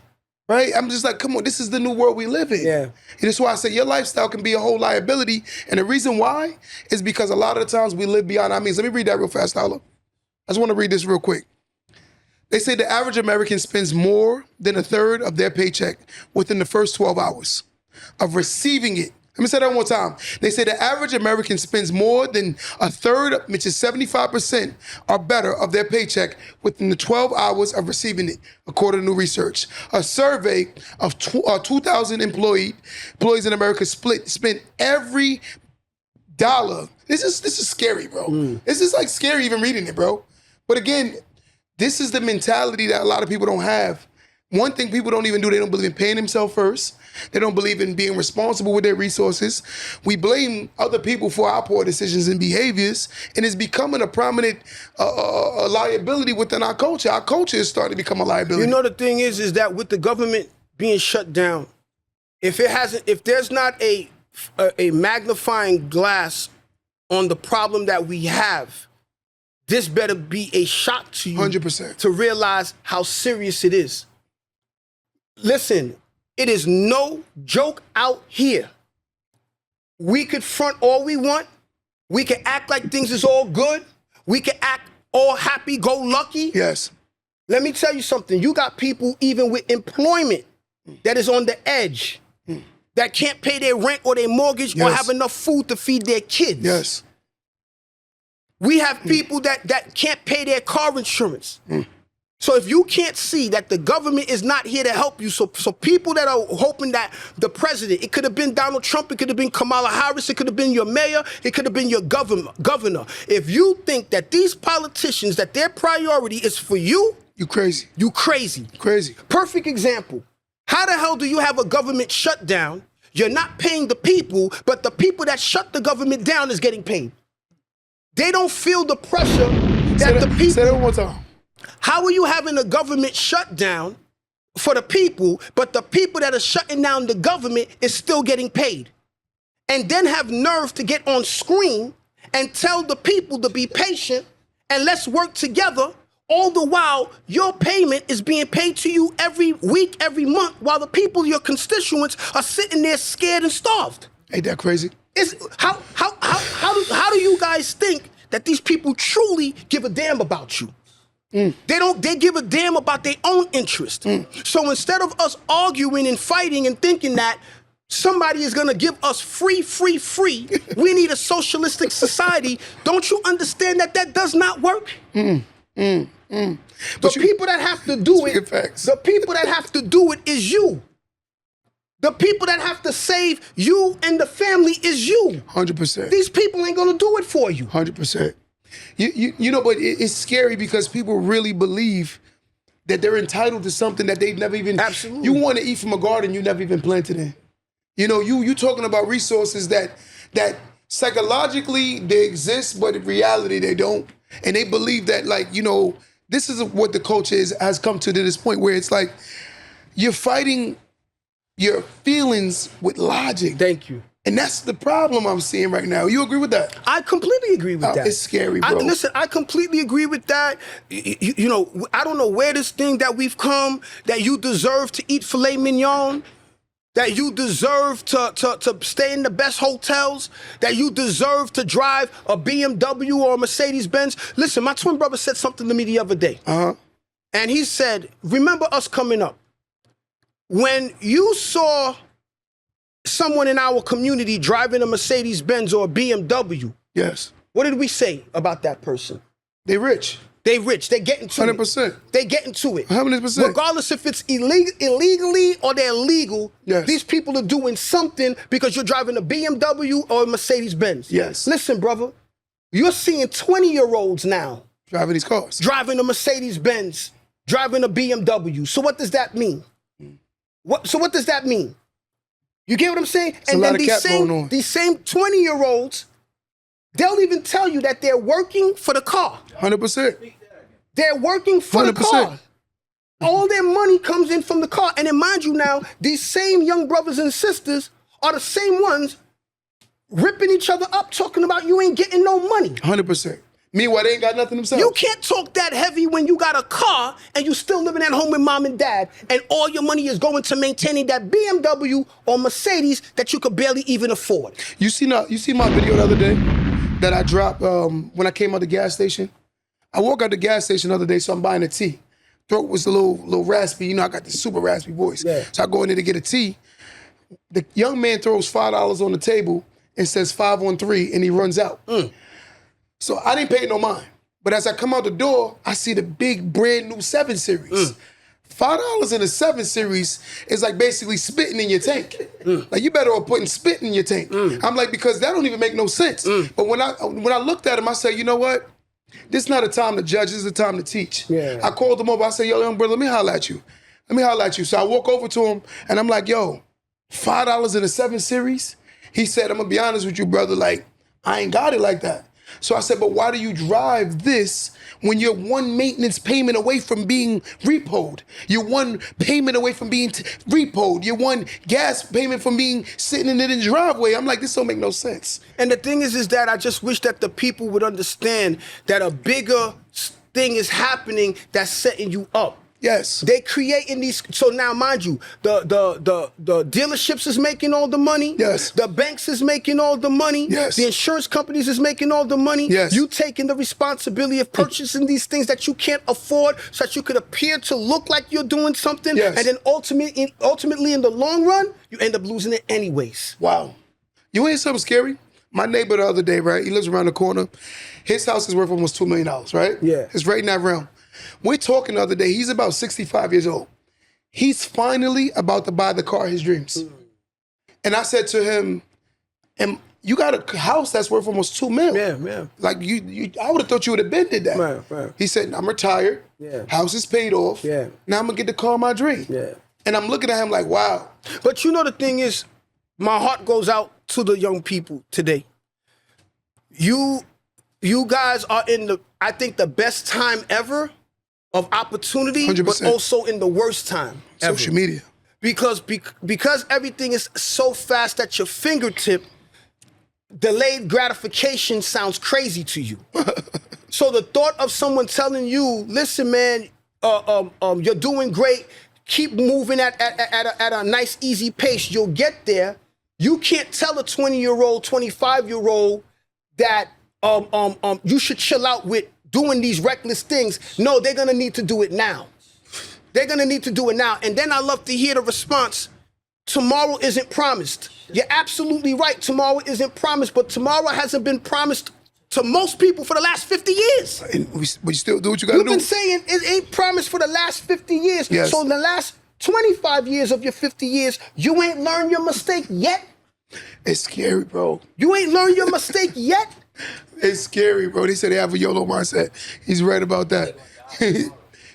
Right? I'm just like, come on, this is the new world we live in. Yeah. And that's why I say your lifestyle can be a whole liability. And the reason why is because a lot of the times we live beyond our means. Let me read that real fast, Tyler. I just want to read this real quick. They say the average American spends more than a third of their paycheck within the first 12 hours of receiving it. Let me say that one more time. They say the average American spends more than a third, which is 75% or better of their paycheck within the 12 hours of receiving it, according to new research. A survey of 2,000 employees in America spent every dollar. This is scary, bro. This is like scary even reading it, bro. But again, this is the mentality that a lot of people don't have. One thing people don't even do, they don't believe in paying themselves first. They don't believe in being responsible with their resources. We blame other people for our poor decisions and behaviors, and it's becoming a prominent liability within our culture. Our culture is starting to become a liability. You know, the thing is that with the government being shut down, if there's not a magnifying glass on the problem that we have, this better be a shock to you 100%. to realize how serious it is. Listen, it is no joke out here. We could front all we want. We can act like things is all good. We can act all happy-go-lucky. Yes. Let me tell you something. You got people even with employment that is on the edge, that can't pay their rent or their mortgage or have enough food to feed their kids. Yes. We have people that can't pay their car insurance. So if you can't see that the government is not here to help you, so people that are hoping that the president, it could have been Donald Trump, it could have been Kamala Harris, it could have been your mayor, it could have been your governor. If you think that these politicians, that their priority is for you, You crazy. you crazy. Crazy. Perfect example. How the hell do you have a government shutdown? You're not paying the people, but the people that shut the government down is getting paid. They don't feel the pressure that the people... Say that one more time. How are you having a government shutdown for the people, but the people that are shutting down the government is still getting paid? And then have nerve to get on screen and tell the people to be patient and let's work together. All the while, your payment is being paid to you every week, every month, while the people, your constituents, are sitting there scared and starved. Ain't that crazy? How do you guys think that these people truly give a damn about you? They give a damn about their own interest. So instead of us arguing and fighting and thinking that somebody is gonna give us free, we need a socialistic society, don't you understand that that does not work? The people that have to do it, the people that have to do it is you. The people that have to save you and the family is you. 100%. These people ain't gonna do it for you. 100%. You know, but it's scary because people really believe that they're entitled to something that they've never even... Absolutely. You want to eat from a garden you never even planted in. You know, you talking about resources that psychologically they exist, but in reality they don't. And they believe that, like, you know, this is what the culture has come to this point where it's like you're fighting your feelings with logic. Thank you. And that's the problem I'm seeing right now. You agree with that? I completely agree with that. It's scary, bro. Listen, I completely agree with that. You know, I don't know where this thing that we've come, that you deserve to eat filet mignon, that you deserve to stay in the best hotels, that you deserve to drive a BMW or a Mercedes-Benz. Listen, my twin brother said something to me the other day. And he said, remember us coming up. When you saw someone in our community driving a Mercedes Benz or a BMW, Yes. what did we say about that person? They rich. They rich. They getting to 100%. it. They getting to it. 100%. Regardless if it's illegally or they're legal, Yes. these people are doing something because you're driving a BMW or a Mercedes Benz. Yes. Listen, brother, you're seeing 20-year-olds now Driving these cars. driving a Mercedes Benz, driving a BMW. So what does that mean? What does that mean? You get what I'm saying? a lot of cap going on. these same 20-year-olds, they'll even tell you that they're working for the car. 100%. They're working for the 100%. car. All their money comes in from the car. And then mind you now, these same young brothers and sisters are the same ones ripping each other up, talking about you ain't getting no money. 100%. Meanwhile, they ain't got nothing themselves. You can't talk that heavy when you got a car and you still living at home with mom and dad, and all your money is going to maintaining that BMW or Mercedes that you could barely even afford. You see my video the other day that I dropped when I came out the gas station? I walk out the gas station the other day, so I'm buying a tea. Throat was a little raspy. You know, I got this super raspy voice. Yeah. So I go in there to get a tea. The young man throws $5 on the table and says 5 on 3, and he runs out. So I didn't pay no mind. But as I come out the door, I see the big brand new 7 Series. $5 in a 7 Series is like basically spitting in your tank. Like you better off putting spit in your tank. I'm like, because that don't even make no sense. But when I looked at him, I said, you know what? This is not a time to judge, this is a time to teach. Yeah. I called him over, I said, yo, young brother, let me holler at you. Let me holler at you. So I walk over to him and I'm like, yo, $5 in a 7 Series? He said, I'm gonna be honest with you, brother, like, I ain't got it like that. So I said, but why do you drive this when you're one maintenance payment away from being repoed? You're one payment away from being repoed. You're one gas payment from being sitting in the driveway. I'm like, this don't make no sense. And the thing is that I just wish that the people would understand that a bigger thing is happening that's setting you up. Yes. They creating these. So now, mind you, the dealerships is making all the money. Yes. The banks is making all the money. Yes. The insurance companies is making all the money. Yes. You taking the responsibility of purchasing these things that you can't afford, so that you could appear to look like you're doing something. Yes. And then ultimately, in the long run, you end up losing it anyways. Wow. You ain't something scary? My neighbor the other day, right? He lives around the corner. His house is worth almost $2 million, right? Yeah. It's right in that realm. We're talking the other day. He's about 65 years old. He's finally about to buy the car of his dreams. And I said to him, and you got a house that's worth almost $2 million. Yeah. Like I would have thought you would have been did that. Right. He said, I'm retired. Yeah. House is paid off. Yeah. Now I'm gonna get the car of my dream. Yeah. And I'm looking at him like, wow. But you know the thing is, my heart goes out to the young people today. You guys are in I think the best time ever of opportunity, 100%. but also in the worst time ever. Social media. Because everything is so fast at your fingertip, delayed gratification sounds crazy to you. So the thought of someone telling you, listen, man, you're doing great, keep moving at a nice, easy pace, you'll get there. You can't tell a 20-year-old, 25-year-old that you should chill out with doing these reckless things. No, they're gonna need to do it now. They're gonna need to do it now. And then I love to hear the response, tomorrow isn't promised. You're absolutely right, tomorrow isn't promised, but tomorrow hasn't been promised to most people for the last 50 years. And we still do what you gotta do. You've been saying it ain't promised for the last 50 years. Yes. So in the last 25 years of your 50 years, you ain't learned your mistake yet? It's scary, bro. You ain't learned your mistake yet? It's scary, bro. They say they have a YOLO mindset. He's right about that.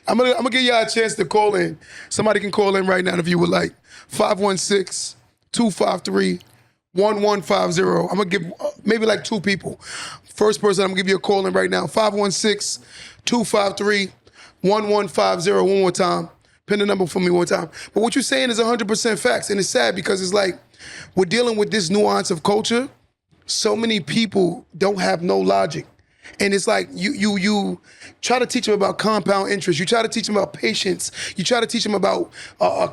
I'm gonna give y'all a chance to call in. Somebody can call in right now if you would like. 516-253-1150. I'm gonna give maybe like 2 people. First person, I'm gonna give you a call in right now. 516-253-1150. One more time. Pin the number for me one time. But what you're saying is 100% facts. And it's sad because it's like we're dealing with this nuance of culture. So many people don't have no logic. And it's like you try to teach them about compound interest. You try to teach them about patience. You try to teach them about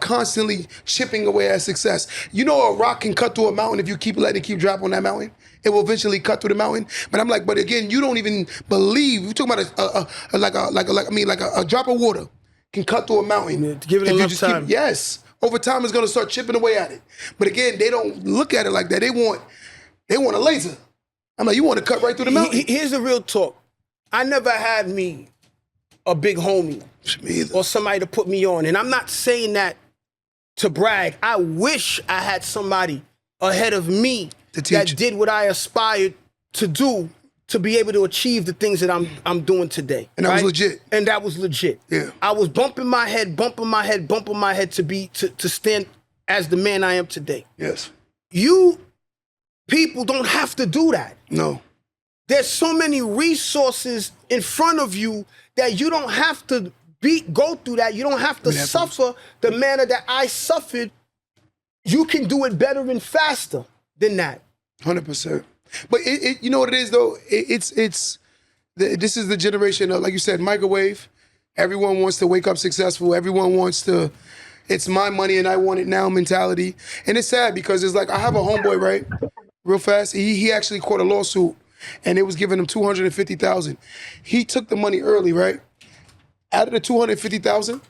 constantly chipping away at success. You know a rock can cut through a mountain if you keep letting it keep dropping on that mountain. It will eventually cut through the mountain. But I'm like, but again, you don't even believe. You're talking about a drop of water can cut through a mountain. Yeah, to give it if you enough just time. Yes. over time it's gonna start chipping away at it. But again, they don't look at it like that. They want a laser. I'm like, you want to cut right through the mountain? Here's the real talk. I never had me a big homie Me either. or somebody to put me on. And I'm not saying that to brag. I wish I had somebody ahead of me that did what I aspired to do to be able to achieve the things that I'm doing today. And that was legit. And that was legit. Yeah. I was bumping my head to stand as the man I am today. Yes. You people don't have to do that. No. There's so many resources in front of you that you don't have to go through that. You don't have to suffer the manner that I suffered. You can do it better and faster than that. 100%. But you know what it is though? This is the generation of, like you said, microwave. Everyone wants to wake up successful. Everyone wants to, it's my money and I want it now mentality. And it's sad because it's like, I have a homeboy, right? Real fast. He actually caught a lawsuit and it was giving him $250,000. He took the money early, right? Out of the $250,000,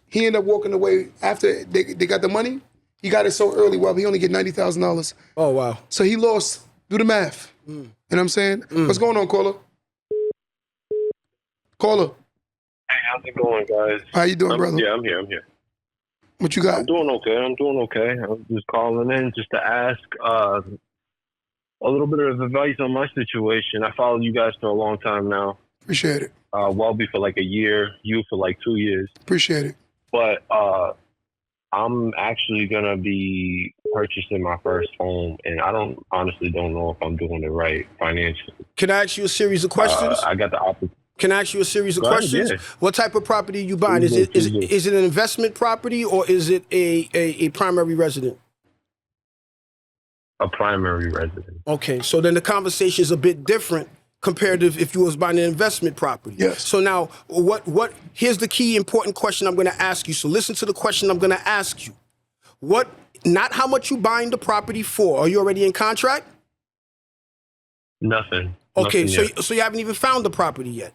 he ended up walking away after they got the money. He got it so early, well, he only get $90,000. Oh, wow. So he lost. Do the math. You know what I'm saying? What's going on, caller? Caller. Hey, how's it going, guys? How you doing, brother? Yeah, I'm here. What you got? I'm doing okay. I'm just calling in just to ask a little bit of advice on my situation. I followed you guys for a long time now. Appreciate it. Welby for like a year, you for like 2 years. Appreciate it. But I'm actually going to be purchasing my first home, and I honestly don't know if I'm doing it right financially. Can I ask you a series of questions? I got the opportunity. Can I ask you a series of questions? Yeah. What type of property are you buying? Is it an investment property or is it a primary resident? A primary resident. Okay, so then the conversation is a bit different compared to if you was buying an investment property. Yes. So now, here's the key important question I'm going to ask you. So listen to the question I'm going to ask you. Not how much you buying the property for. Are you already in contract? Nothing. Okay, Nothing yet. so you haven't even found the property yet.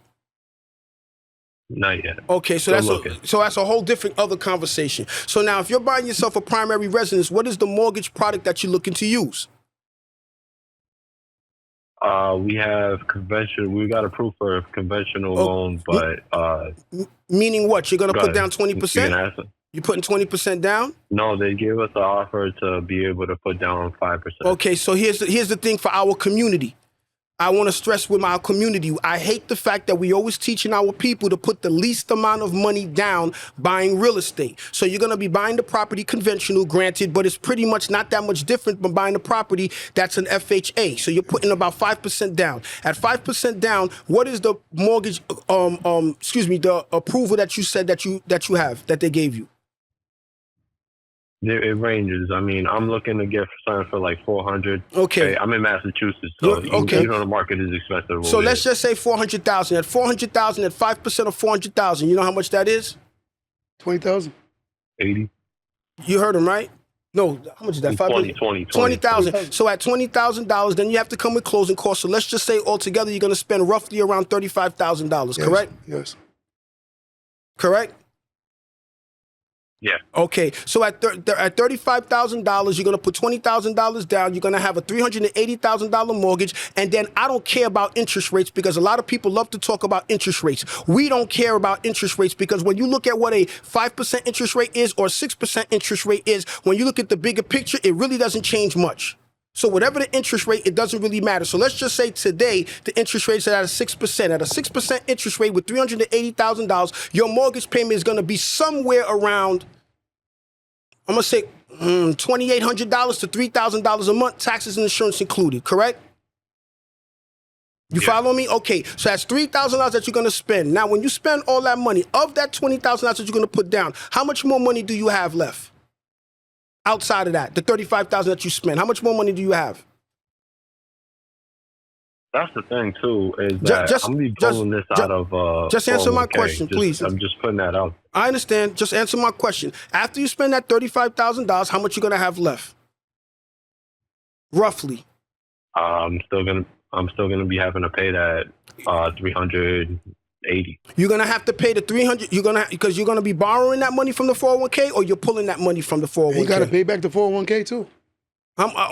Not yet. Okay, so that's a whole different other conversation. So now, if you're buying yourself a primary residence, what is the mortgage product that you're looking to use? We have conventional. We got approved for a conventional loan, but meaning what? You're gonna put down You 20%? You're putting 20% down? No, they gave us an offer to be able to put down 5%. Okay, so here's the thing for our community. I want to stress with my community, I hate the fact that we always teaching our people to put the least amount of money down buying real estate. So you're going to be buying the property conventional, granted, but it's pretty much not that much different from buying the property that's an FHA. So you're putting about 5% down. At 5% down, what is the mortgage, the approval that you said that you have, that they gave you? It ranges. I mean, I'm looking to get something for like 400. Okay. I'm in Massachusetts, so okay. You know the market is expensive. So let's just say 400,000. At 400,000, at 5% of 400,000, you know how much that is? 20,000. 80. You heard him, right? No, how much is that? 20,000. So at $20,000, then you have to come with closing costs. So let's just say altogether you're going to spend roughly around $35,000. Yes, correct? Yes. Correct. Yeah. Okay, so at $35,000, you're gonna put $20,000 down. You're gonna have a $380,000 mortgage, and then I don't care about interest rates because a lot of people love to talk about interest rates. We don't care about interest rates because when you look at what a 5% interest rate is or 6% interest rate is, when you look at the bigger picture, it really doesn't change much. So whatever the interest rate, it doesn't really matter. So let's just say today the interest rate is at a 6%. At a 6% interest rate with $380,000, your mortgage payment is going to be somewhere around, I'm going to say $2,800 to $3,000 a month, taxes and insurance included, correct? You follow me? Okay, so that's $3,000 that you're going to spend. Now, when you spend all that money, of that $20,000 that you're going to put down, how much more money do you have left? Outside of that, the $35,000 that you spent, how much more money do you have? That's the thing too, is that I'm gonna be pulling this out of. Just answer my question, please. I'm just putting that out. I understand. Just answer my question. After you spend that $35,000, how much you gonna have left? Roughly. I'm still gonna be having to pay that $380,000 80. You're gonna have to pay the 300. Because you're gonna be borrowing that money from the 401k, or you're pulling that money from the 401k. You got to pay back the 401k too.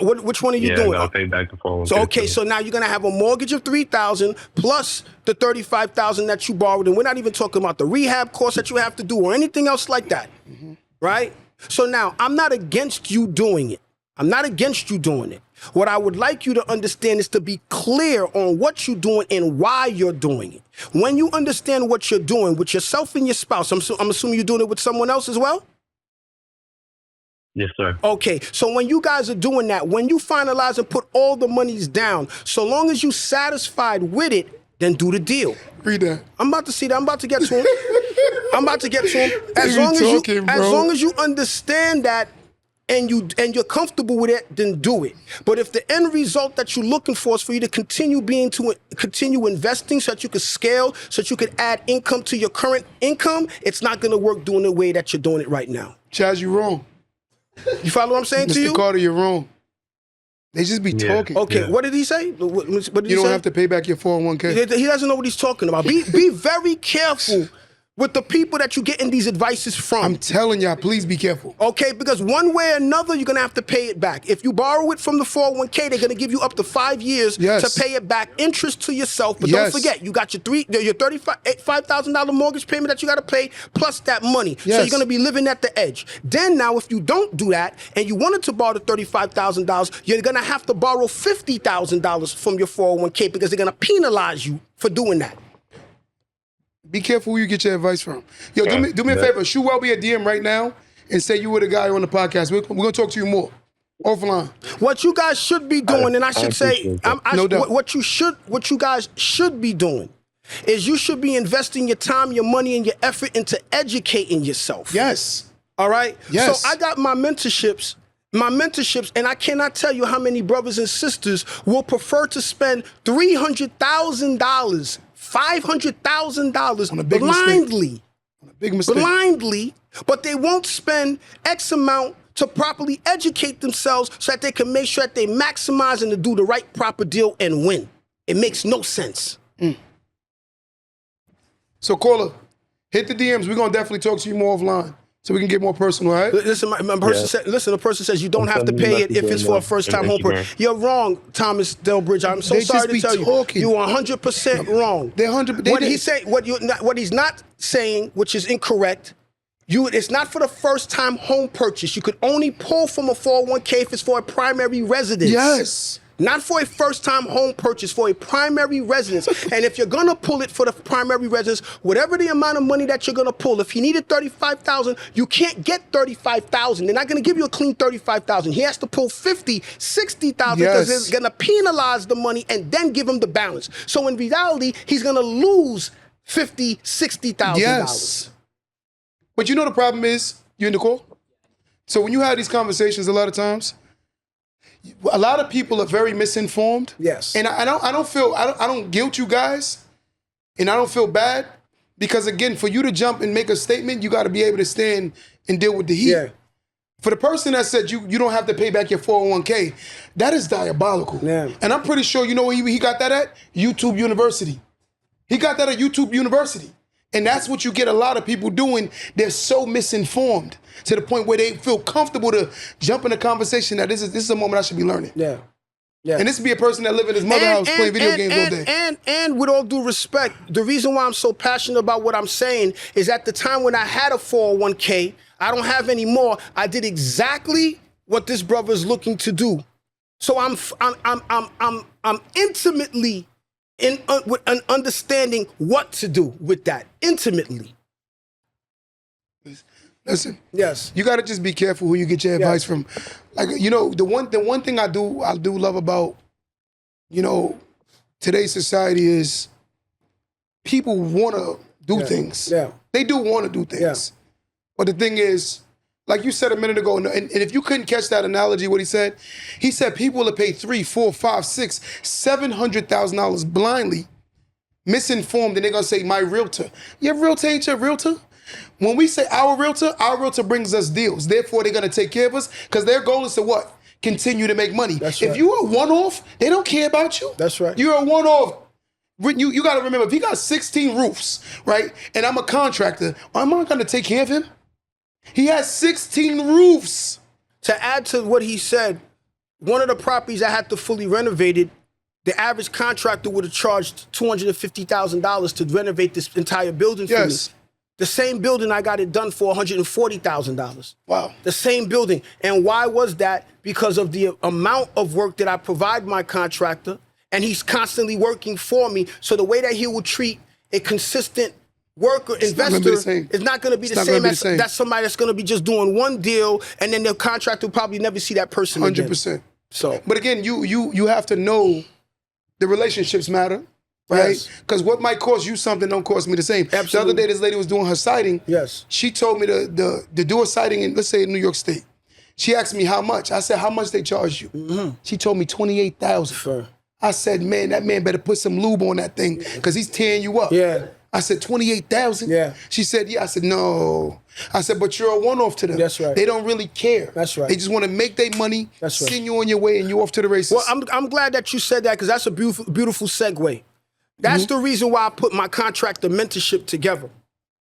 Which one are you Yeah, doing? I gotta pay back the 401k. So okay, too. so now you're gonna have a mortgage of $3,000 plus the $35,000 that you borrowed, and we're not even talking about the rehab costs that you have to do or anything else like that, right? So now I'm not against you doing it. I'm not against you doing it. What I would like you to understand is to be clear on what you're doing and why you're doing it. When you understand what you're doing with yourself and your spouse, I'm assuming you're doing it with someone else as well? Yes, sir. Okay, so when you guys are doing that, when you finalize and put all the monies down, so long as you're satisfied with it, then do the deal. Read that. I'm about to see that. I'm about to get to him. I'm about to get to him. As They be long talking, as bro. long as you understand that and you're comfortable with it, then do it. But if the end result that you're looking for is for you to continue investing so that you can scale, so that you can add income to your current income, it's not going to work doing the way that you're doing it right now. Chaz, you wrong. You follow what I'm saying to you? Mr. Carter, you're wrong. They just be talking. Okay, Yeah. what did he say? What did he You don't say? have to pay back your 401k. He doesn't know what he's talking about. Be very careful with the people that you getting these advices from. I'm telling y'all, please be careful. Okay, because one way or another, you're gonna have to pay it back. If you borrow it from the 401k, they're gonna give you up to 5 years Yes. to pay it back, interest to yourself. But Yes. don't forget, you got your $5,000 mortgage payment that you gotta pay, plus that money. So Yes. you're gonna be living at the edge. Then now, if you don't do that and you wanted to borrow the $35,000, you're gonna have to borrow $50,000 from your 401k because they're gonna penalize you for doing that. Be careful who you get your advice from. Yo, do me a favor. Shoot Welby a DM right now and say you were the guy on the podcast. We're going to talk to you more offline. What you guys should be doing, and I should say, appreciate that. No doubt. what you guys should be doing is you should be investing your time, your money, and your effort into educating yourself. Yes. All right? Yes. So I got my mentorships, and I cannot tell you how many brothers and sisters will prefer to spend $300,000, $500,000 On a big mistake. blindly. Big mistake. Blindly, but they won't spend X amount to properly educate themselves so that they can make sure that they maximize and to do the right proper deal and win. It makes no sense. So, caller, hit the DMs. We're going to definitely talk to you more offline so we can get more personal, all right? Listen, the person says you don't have to pay it if it's for a first-time home purchase. You're wrong, Thomas Delbridge. I'm so They sorry just to be tell you. talking. You're 100% wrong. They're 100%. What he's saying, what he's not saying, which is incorrect. It's not for the first-time home purchase. You could only pull from a 401k if it's for a primary residence. Yes. Not for a first-time home purchase, for a primary residence. And if you're gonna pull it for the primary residence, whatever the amount of money that you're gonna pull, if he needed $35,000, you can't get $35,000. They're not gonna give you a clean $35,000. He has to pull $50,000, $60,000 because Yes. they're gonna penalize the money and then give him the balance. So in reality, he's gonna lose $50,000, $60,000. Yes. But you know the problem is, you in the call? So when you have these conversations a lot of times, a lot of people are very misinformed. Yes. And I don't guilt you guys, and I don't feel bad, because again, for you to jump and make a statement, you got to be able to stand and deal with the heat. Yeah. For the person that said you don't have to pay back your 401k, that is diabolical. Yeah. And I'm pretty sure you know where he got that at? YouTube University. He got that at YouTube University. And that's what you get a lot of people doing. They're so misinformed to the point where they feel comfortable to jump in a conversation that this is a moment I should be learning. Yeah. Yeah. And this would be a person that live in his mother's house playing video games all day. And with all due respect, the reason why I'm so passionate about what I'm saying is at the time when I had a 401k, I don't have any more. I did exactly what this brother is looking to do. So I'm intimately with an understanding what to do with that intimately. Listen, Yes. you got to just be careful who you get your advice from. Like, you know, the one thing I do love about, you know, today's society is people want to do things. Yeah. They do want to do things. Yeah. But the thing is, like you said a minute ago, and if you couldn't catch that analogy, what he said people will pay $300,000, $400,000, $500,000, $600,000 blindly, misinformed, and they're gonna say my realtor. Your realtor ain't your realtor. When we say our realtor brings us deals. Therefore, they're gonna take care of us because their goal is to what? Continue to make money. That's If right. you're a one-off, they don't care about you. That's right. You're a one-off. You got to remember, if he got 16 roofs, right, and I'm a contractor, am I going to take care of him? He has 16 roofs. To add to what he said, one of the properties I had to fully renovated, the average contractor would have charged $250,000 to renovate this entire building for me. The same building, I got it done for $140,000. Wow. The same building. And why was that? Because of the amount of work that I provide my contractor, and he's constantly working for me. So the way that he will treat a consistent worker, investor, is not going to be the same as that's somebody that's going to be just doing one deal, and then the contractor will probably never see that person 100%. again. So, but again, you have to know the relationships matter. Right? Because what might cost you something don't cost me the same. Absolutely. The other day, this lady was doing her sighting. Yes. She told me to do a sighting in, let's say, in New York State. She asked me how much. I said, how much they charge you? Mm-hmm. She told me $28,000. Sure. I said, man, that man better put some lube on that thing because he's tearing you up. Yeah. I said, $28,000? Yeah. She said, yeah. I said, no. I said, but you're a one-off to them. That's right. They don't really care. That's right. They just want to make their money, That's right. send you on your way, and you off to the races. Well, I'm glad that you said that because that's a beautiful, beautiful segue. That's the reason why I put my contractor mentorship together.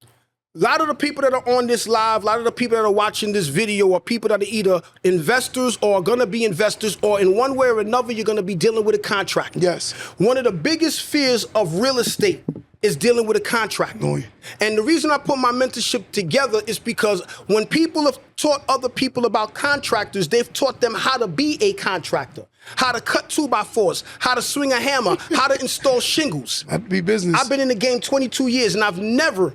A lot of the people that are on this live, a lot of the people that are watching this video are people that are either investors or are going to be investors, or in one way or another, you're going to be dealing with a contractor. Yes. One of the biggest fears of real estate is dealing with a contractor. Oh, yeah. And the reason I put my mentorship together is because when people have taught other people about contractors, they've taught them how to be a contractor, how to cut 2x4s, how to swing a hammer, how to install shingles. That'd be business. I've been in the game 22 years and I've never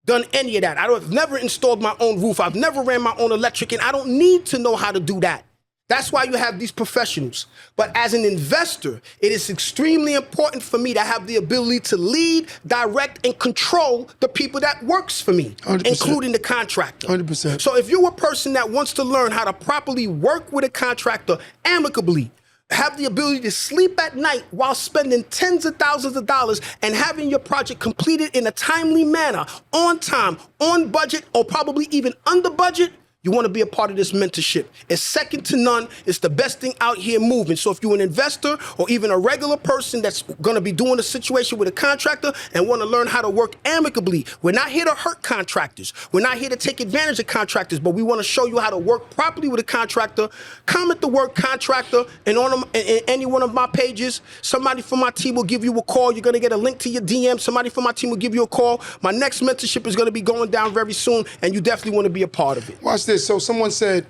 done any of that. I've never installed my own roof. I've never ran my own electric, and I don't need to know how to do that. That's why you have these professionals. But as an investor, it is extremely important for me to have the ability to lead, direct, and control the people that works for me, 100%. including the contractor. 100%. So if you're a person that wants to learn how to properly work with a contractor amicably, have the ability to sleep at night while spending tens of thousands of dollars and having your project completed in a timely manner, on time, on budget, or probably even under budget, you want to be a part of this mentorship. It's second to none. It's the best thing out here moving. So if you're an investor or even a regular person that's going to be doing a situation with a contractor and want to learn how to work amicably, we're not here to hurt contractors. We're not here to take advantage of contractors, but we want to show you how to work properly with a contractor. Comment the word contractor, and on any one of my pages, somebody from my team will give you a call. You're going to get a link to your DM. Somebody from my team will give you a call. My next mentorship is going to be going down very soon, and you definitely want to be a part of it. Watch this. So someone said,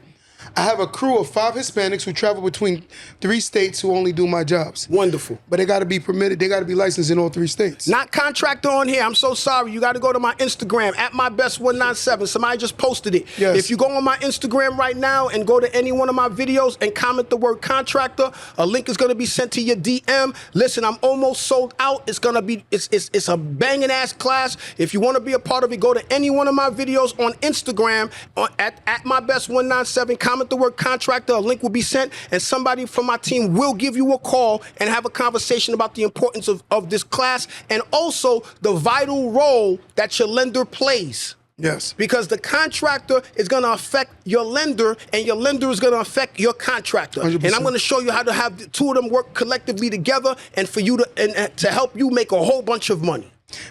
I have a crew of 5 Hispanics who travel between 3 states who only do my jobs. Wonderful. But they got to be permitted. They got to be licensed in all 3 states. Not contractor on here. I'm so sorry. You got to go to my Instagram, @mybest197. Somebody just posted it. Yes. If you go on my Instagram right now and go to any one of my videos and comment the word contractor, a link is going to be sent to your DM. Listen, I'm almost sold out. It's going to be, it's a banging ass class. If you want to be a part of it, go to any one of my videos on Instagram at @mybest197. Comment the word contractor, a link will be sent, and somebody from my team will give you a call and have a conversation about the importance of this class and also the vital role that your lender plays. Yes. Because the contractor is going to affect your lender, and your lender is going to affect your contractor. 100%. And I'm going to show you how to have the two of them work collectively together and for you to and to help you make a whole bunch of money.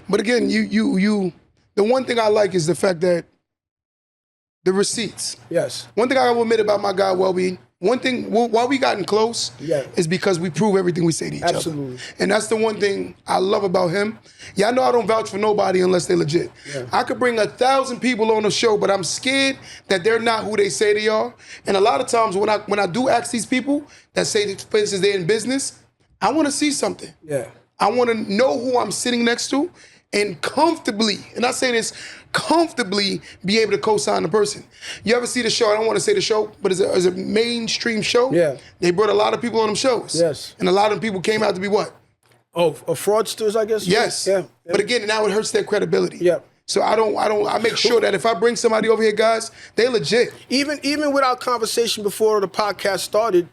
But again, you the one thing I like is the fact that the receipts. Yes. One thing I will admit about my guy, Welby, one thing, why we gotten close is because we prove everything we say to each Absolutely. other. And that's the one thing I love about him. Yeah, I know I don't vouch for nobody unless they're legit. Yeah. I could bring 1,000 people on the show, but I'm scared that they're not who they say they are. And a lot of times when I do ask these people that say, for instance, they're in business, I want to see something. Yeah. I want to know who I'm sitting next to and comfortably, and I say this, comfortably be able to co-sign the person. You ever see the show? I don't want to say the show, but it's a mainstream show. Yeah. They brought a lot of people on them shows. Yes. And a lot of people came out to be what? Oh, fraudsters, I guess? Yes. Yeah. But again, now it hurts their credibility. Yeah. So I make sure that if I bring somebody over here, guys, they legit. Even with our conversation before the podcast started,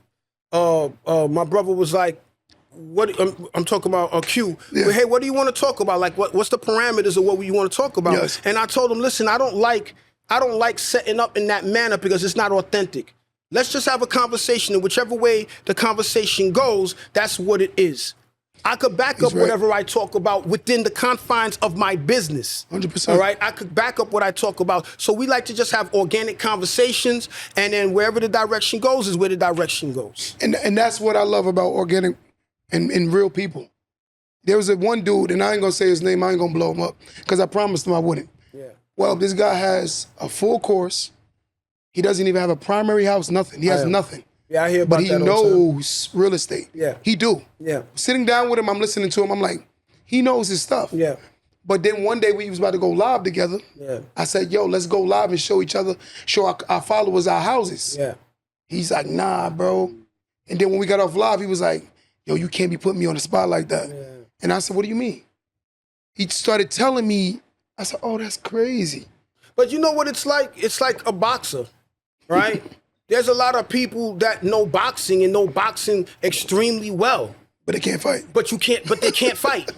my brother was like, "What?" I'm talking about Q. Yeah. Hey, what do you want to talk about? Like, what's the parameters of what you want to talk about? Yes. And I told him, listen, I don't like setting up in that manner because it's not authentic. Let's just have a conversation, and whichever way the conversation goes, that's what it is. I could back up whatever I talk about within the confines of my business. 100%. All right? I could back up what I talk about. So we like to just have organic conversations, and then wherever the direction goes is where the direction goes. And that's what I love about organic and real people. There was one dude, and I ain't gonna say his name, I ain't gonna blow him up, because I promised him I wouldn't. Yeah. Well, this guy has a full course. He doesn't even have a primary house, nothing. He has nothing. Yeah, I hear about that. But he that all the time. knows real estate. Yeah. He do. Yeah. Sitting down with him, I'm listening to him, I'm like, he knows his stuff. Yeah. But then one day we was about to go live together. Yeah. I said, yo, let's go live and show each other, show our followers our houses. Yeah. He's like, nah, bro. And then when we got off live, he was like, yo, you can't be putting me on the spot like that. Yeah. And I said, what do you mean? He started telling me, I said, oh, that's crazy. But you know what it's like? It's like a boxer, right? There's a lot of people that know boxing and know boxing extremely well. But they can't fight. But they can't fight.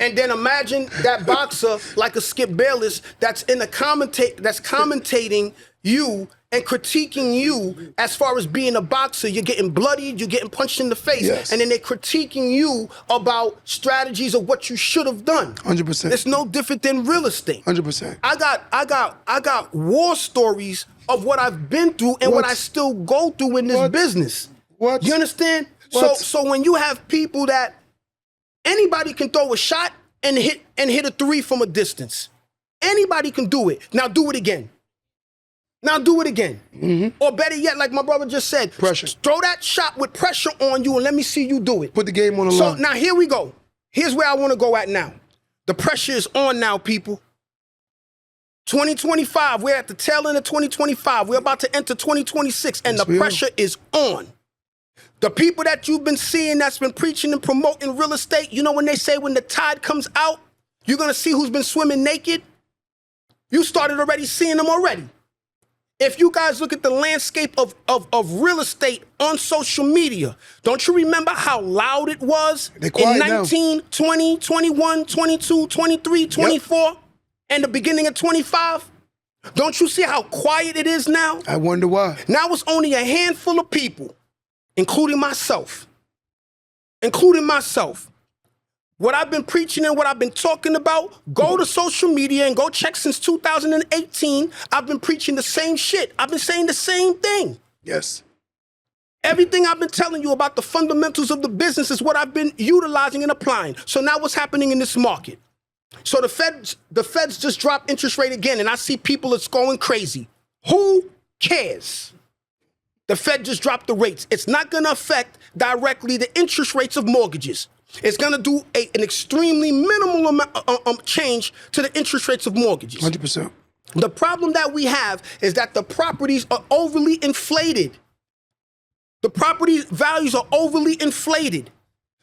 And then imagine that boxer like a Skip Bayless that's commentating you and critiquing you as far as being a boxer. You're getting bloodied, you're getting punched in the face. Yes. And then they're critiquing you about strategies of what you should have done. 100%. It's no different than real estate. 100%. I got war stories of what I've been through and what I still go through in this business. What? You understand? What? So when you have people that anybody can throw a shot and hit a three from a distance. Anybody can do it. Now do it again. Now do it again. Mm-hmm. Or better yet, like my brother just said, pressure. Throw that shot with pressure on you and let me see you do it. Put the game on the So line. now here we go. Here's where I want to go at now. The pressure is on now, people. 2025, we're at the tail end of 2025. We're about to enter 2026, and the pressure is on. The people that you've been seeing that's been preaching and promoting real estate, you know when they say when the tide comes out, you're going to see who's been swimming naked? You started already seeing them already. If you guys look at the landscape of real estate on social media, don't you remember how loud it was in 19, 20, 21, 22, 23, 24, and the beginning of 25? Don't you see how quiet it is now? I wonder why. Now it's only a handful of people, including myself. What I've been preaching and what I've been talking about, go to social media and go check since 2018. I've been preaching the same shit. I've been saying the same thing. Yes. Everything I've been telling you about the fundamentals of the business is what I've been utilizing and applying. So now what's happening in this market? So the feds just dropped interest rate again, and I see people that's going crazy. Who cares? The Fed just dropped the rates. It's not going to affect directly the interest rates of mortgages. It's going to do an extremely minimal amount, change to the interest rates of mortgages. 100%. The problem that we have is that the properties are overly inflated. The property values are overly inflated.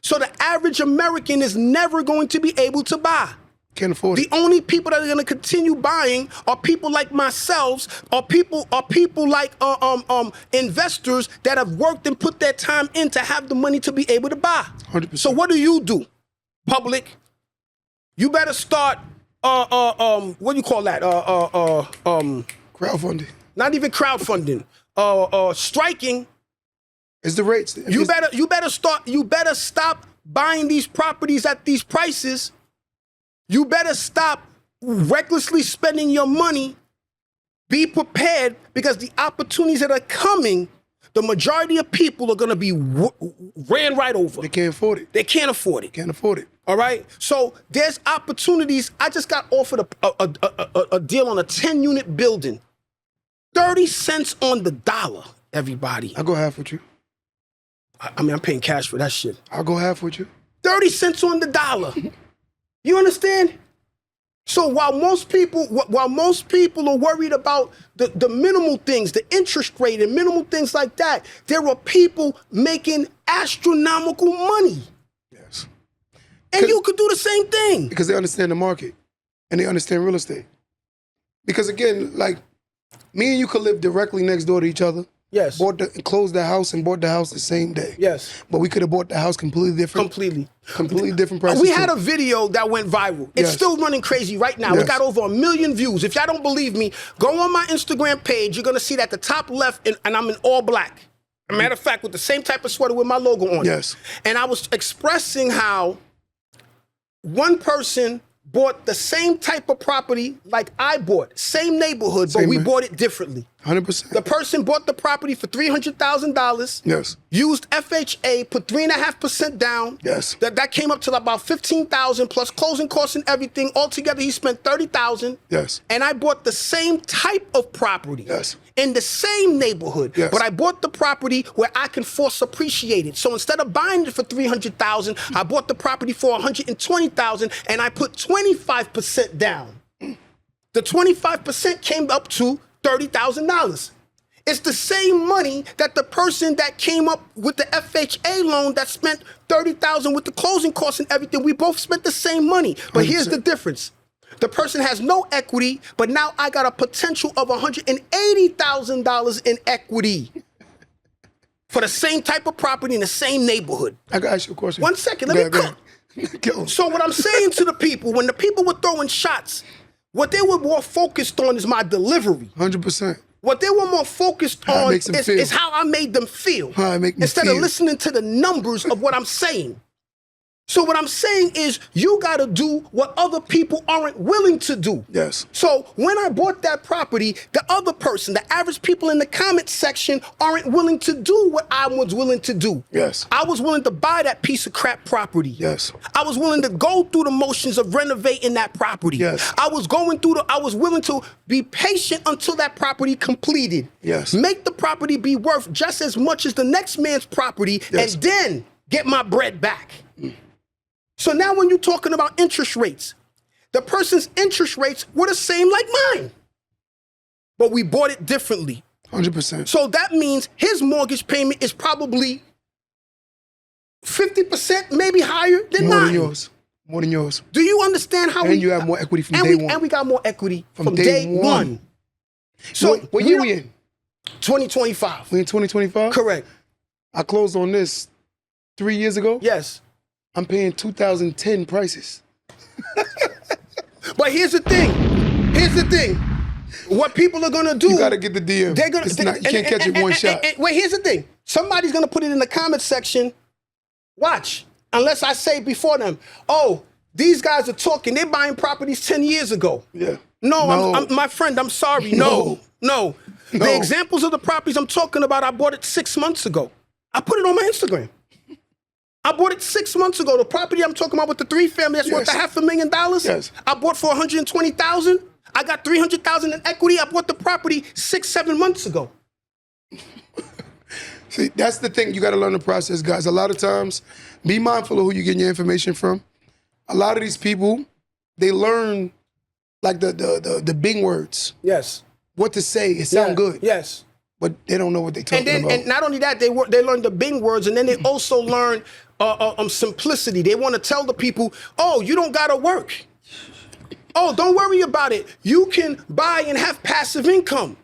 So the average American is never going to be able to buy. Can't afford it. The only people that are going to continue buying are people like myself, or people like investors that have worked and put their time in to have the money to be able to buy. 100%. So what do? Public? You better start what do you call that? Crowdfunding. Not even crowdfunding. Striking. It's the rates. You better stop buying these properties at these prices. You better stop recklessly spending your money. Be prepared, because the opportunities that are coming, the majority of people are going to be ran right over. They can't afford it. They can't afford it. Can't afford it. All right? So there's opportunities. I just got offered a deal on a 10-unit building. 30 cents on the dollar, everybody. I'll go half with you. I mean, I'm paying cash for that shit. I'll go half with you. 30 cents on the dollar. You understand? So while most people are worried about the minimal things, the interest rate and minimal things like that, there are people making astronomical money. Yes. And you could do the same thing. Because they understand the market and they understand real estate. Because again, like, me and you could live directly next door to each other. Yes. Closed the house and bought the house the same day. Yes. But we could have bought the house completely different. Completely different prices. We had a video that went viral. It's Yes. still running crazy right now. Yes. It got over 1 million views. If y'all don't believe me, go on my Instagram page. You're going to see that at the top left, and I'm in all black. A matter of fact, with the same type of sweater with my logo on it. Yes. And I was expressing how one person bought the same type of property like I bought, same neighborhood, but we bought it differently. 100%. The person bought the property for $300,000. Yes. Used FHA, put 3.5% down. Yes. That came up to about $15,000 plus closing costs and everything. Altogether, he spent $30,000. Yes. And I bought the same type of property. Yes. In the same neighborhood. Yes. But I bought the property where I can force appreciate it. So instead of buying it for $300,000, I bought the property for $120,000 and I put 25% down. The 25% came up to $30,000. It's the same money that the person that came up with the FHA loan that spent $30,000 with the closing costs and everything, we both spent the same money. But 100%. Here's the difference. The person has no equity, but now I got a potential of $180,000 in equity for the same type of property in the same neighborhood. I got to ask you a question. 1 second, let me cook. Go. So what I'm saying to the people, when the people were throwing shots, what they were more focused on is my delivery. 100%. What they were more focused How it on makes them feel. is how I made them feel. How I make them instead feel. of listening to the numbers of what I'm saying. So what I'm saying is you got to do what other people aren't willing to do. Yes. So when I bought that property, the other person, the average people in the comment section aren't willing to do what I was willing to do. Yes. I was willing to buy that piece of crap property. Yes. I was willing to go through the motions of renovating that property. Yes. I was willing to be patient until that property completed. Yes. Make the property be worth just as much as the next man's property, Yes. and then get my bread back. So now when you're talking about interest rates, the person's interest rates were the same like mine, but we bought it differently. 100%. So that means his mortgage payment is probably 50%, maybe higher than More mine. than yours. More than yours. Do you understand how And you have more equity from and day we, one. And we got more equity from day day one. one. So what year we in? 2025. We in 2025? Correct. I closed on this 3 years ago. Yes. I'm paying 2010 prices. But here's the thing. What people are gonna do? You gotta get the DM. They're gonna. You can't catch it one shot. Wait, here's the thing. Somebody's gonna put it in the comment section. Watch. Unless I say before them, oh, these guys are talking. They're buying properties 10 years ago. Yeah. No. I'm my friend. I'm sorry. No. The examples of the properties I'm talking about, I bought it 6 months ago. I put it on my Instagram. I bought it 6 months ago. The property I'm talking about with the 3-family that's worth $500,000. Yes. I bought for $120,000. I got $300,000 in equity. I bought the property 6-7 months ago. See, that's the thing. You got to learn the process, guys. A lot of times, be mindful of who you're getting your information from. A lot of these people, they learn like the big words. Yes. What to say. It sound good. Yes. But they don't know what they're talking about. And not only that, they learn the big words, and then they also learn simplicity. They want to tell the people, oh, you don't got to work. Oh, don't worry about it. You can buy and have passive income.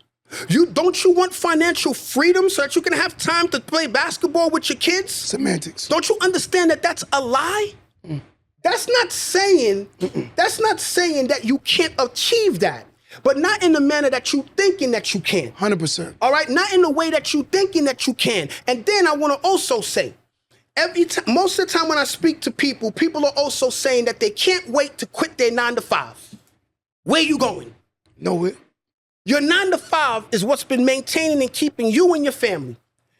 Don't you want financial freedom so that you can have time to play basketball with your kids? Semantics. Don't you understand that that's a lie? That's not saying that you can't achieve that, but not in the manner that you thinking that you can. 100%. All right, not in the way that you thinking that you can. And then I want to also say, most of the time when I speak to people, people are also saying that they can't wait to quit their 9 to 5. Where you going? Nowhere. Your 9 to 5 is what's been maintaining and keeping you and your family.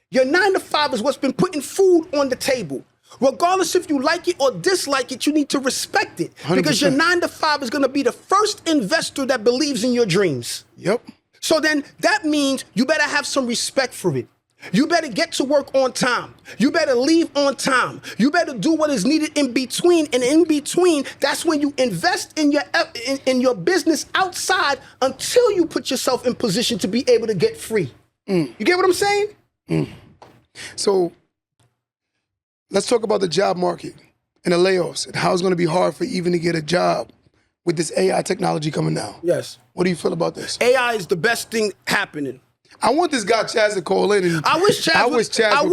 Your 9 to 5 is what's been putting food on the table. Regardless if you like it or dislike it, you need to respect it. 100%. Because your 9 to 5 is going to be the first investor that believes in your dreams. Yep. So then that means you better have some respect for it. You better get to work on time. You better leave on time. You better do what is needed in between. And in between, that's when you invest in your business outside until you put yourself in position to be able to get free. You get what I'm saying? So let's talk about the job market and the layoffs and how it's going to be hard for even to get a job with this AI technology coming down. Yes. What do you feel about this? AI is the best thing happening. I want this guy Chaz to call in. And I wish Chaz would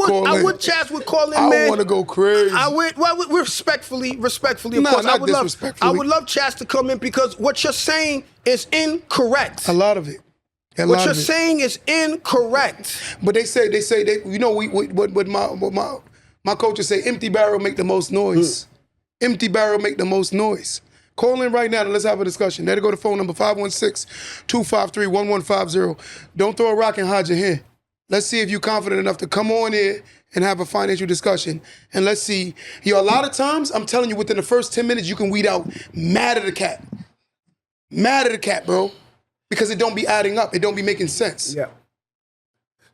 call in. I would Chaz would call in, man. I want to go crazy. Well, respectfully, of course. Not I would disrespectfully. I would love Chaz to come in because what you're saying is incorrect. A lot of it. A What lot you're of it. saying is incorrect. But they say you know what my coaches say, empty barrel make the most noise. Empty barrel make the most noise. Call in right now and let's have a discussion. There to go to phone number 516-253-1150. Don't throw a rock and hide your hand. Let's see if you're confident enough to come on here and have a financial discussion. And let's see. A lot of times, I'm telling you, within the first 10 minutes, you can weed out mad at the cat. Mad at the cat, bro. Because it don't be adding up. It don't be making sense. Yeah.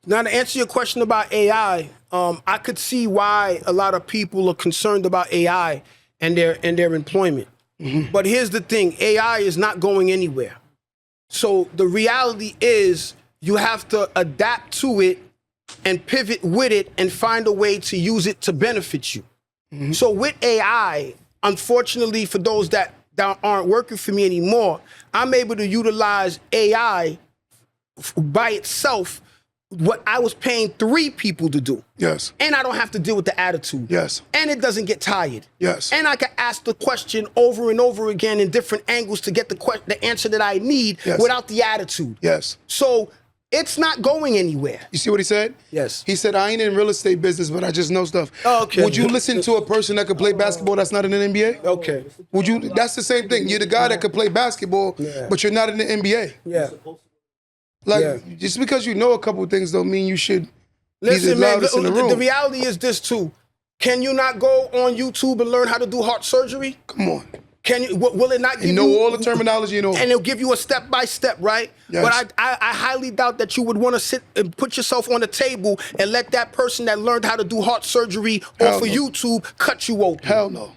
Now, to answer your question about AI, I could see why a lot of people are concerned about AI and their employment. But here's the thing, AI is not going anywhere. So the reality is you have to adapt to it and pivot with it and find a way to use it to benefit you. So with AI, unfortunately for those that aren't working for me anymore, I'm able to utilize AI by itself what I was paying 3 people to do. Yes. And I don't have to deal with the attitude. Yes. And it doesn't get tired. Yes. And I can ask the question over and over again in different angles to get the answer that I need without the attitude. Yes. So it's not going anywhere. You see what he said? Yes. He said, I ain't in real estate business, but I just know stuff. Oh, okay. Would you listen to a person that could play basketball that's not in the NBA? Okay. Would you? That's the same thing. You're the guy that could play basketball, but you're not in the NBA. Yeah. Like, just because you know a couple of things don't mean you should be the Listen, man, loudest in the room. the reality is this too. Can you not go on YouTube and learn how to do heart surgery? Come on. Can you? Will it not give You know you all the terminology and all. And it'll give you a step by step, right? Yes. But I highly doubt that you would want to sit and put yourself on the table and let that person that learned how to do heart surgery off of YouTube cut you open. Hell no.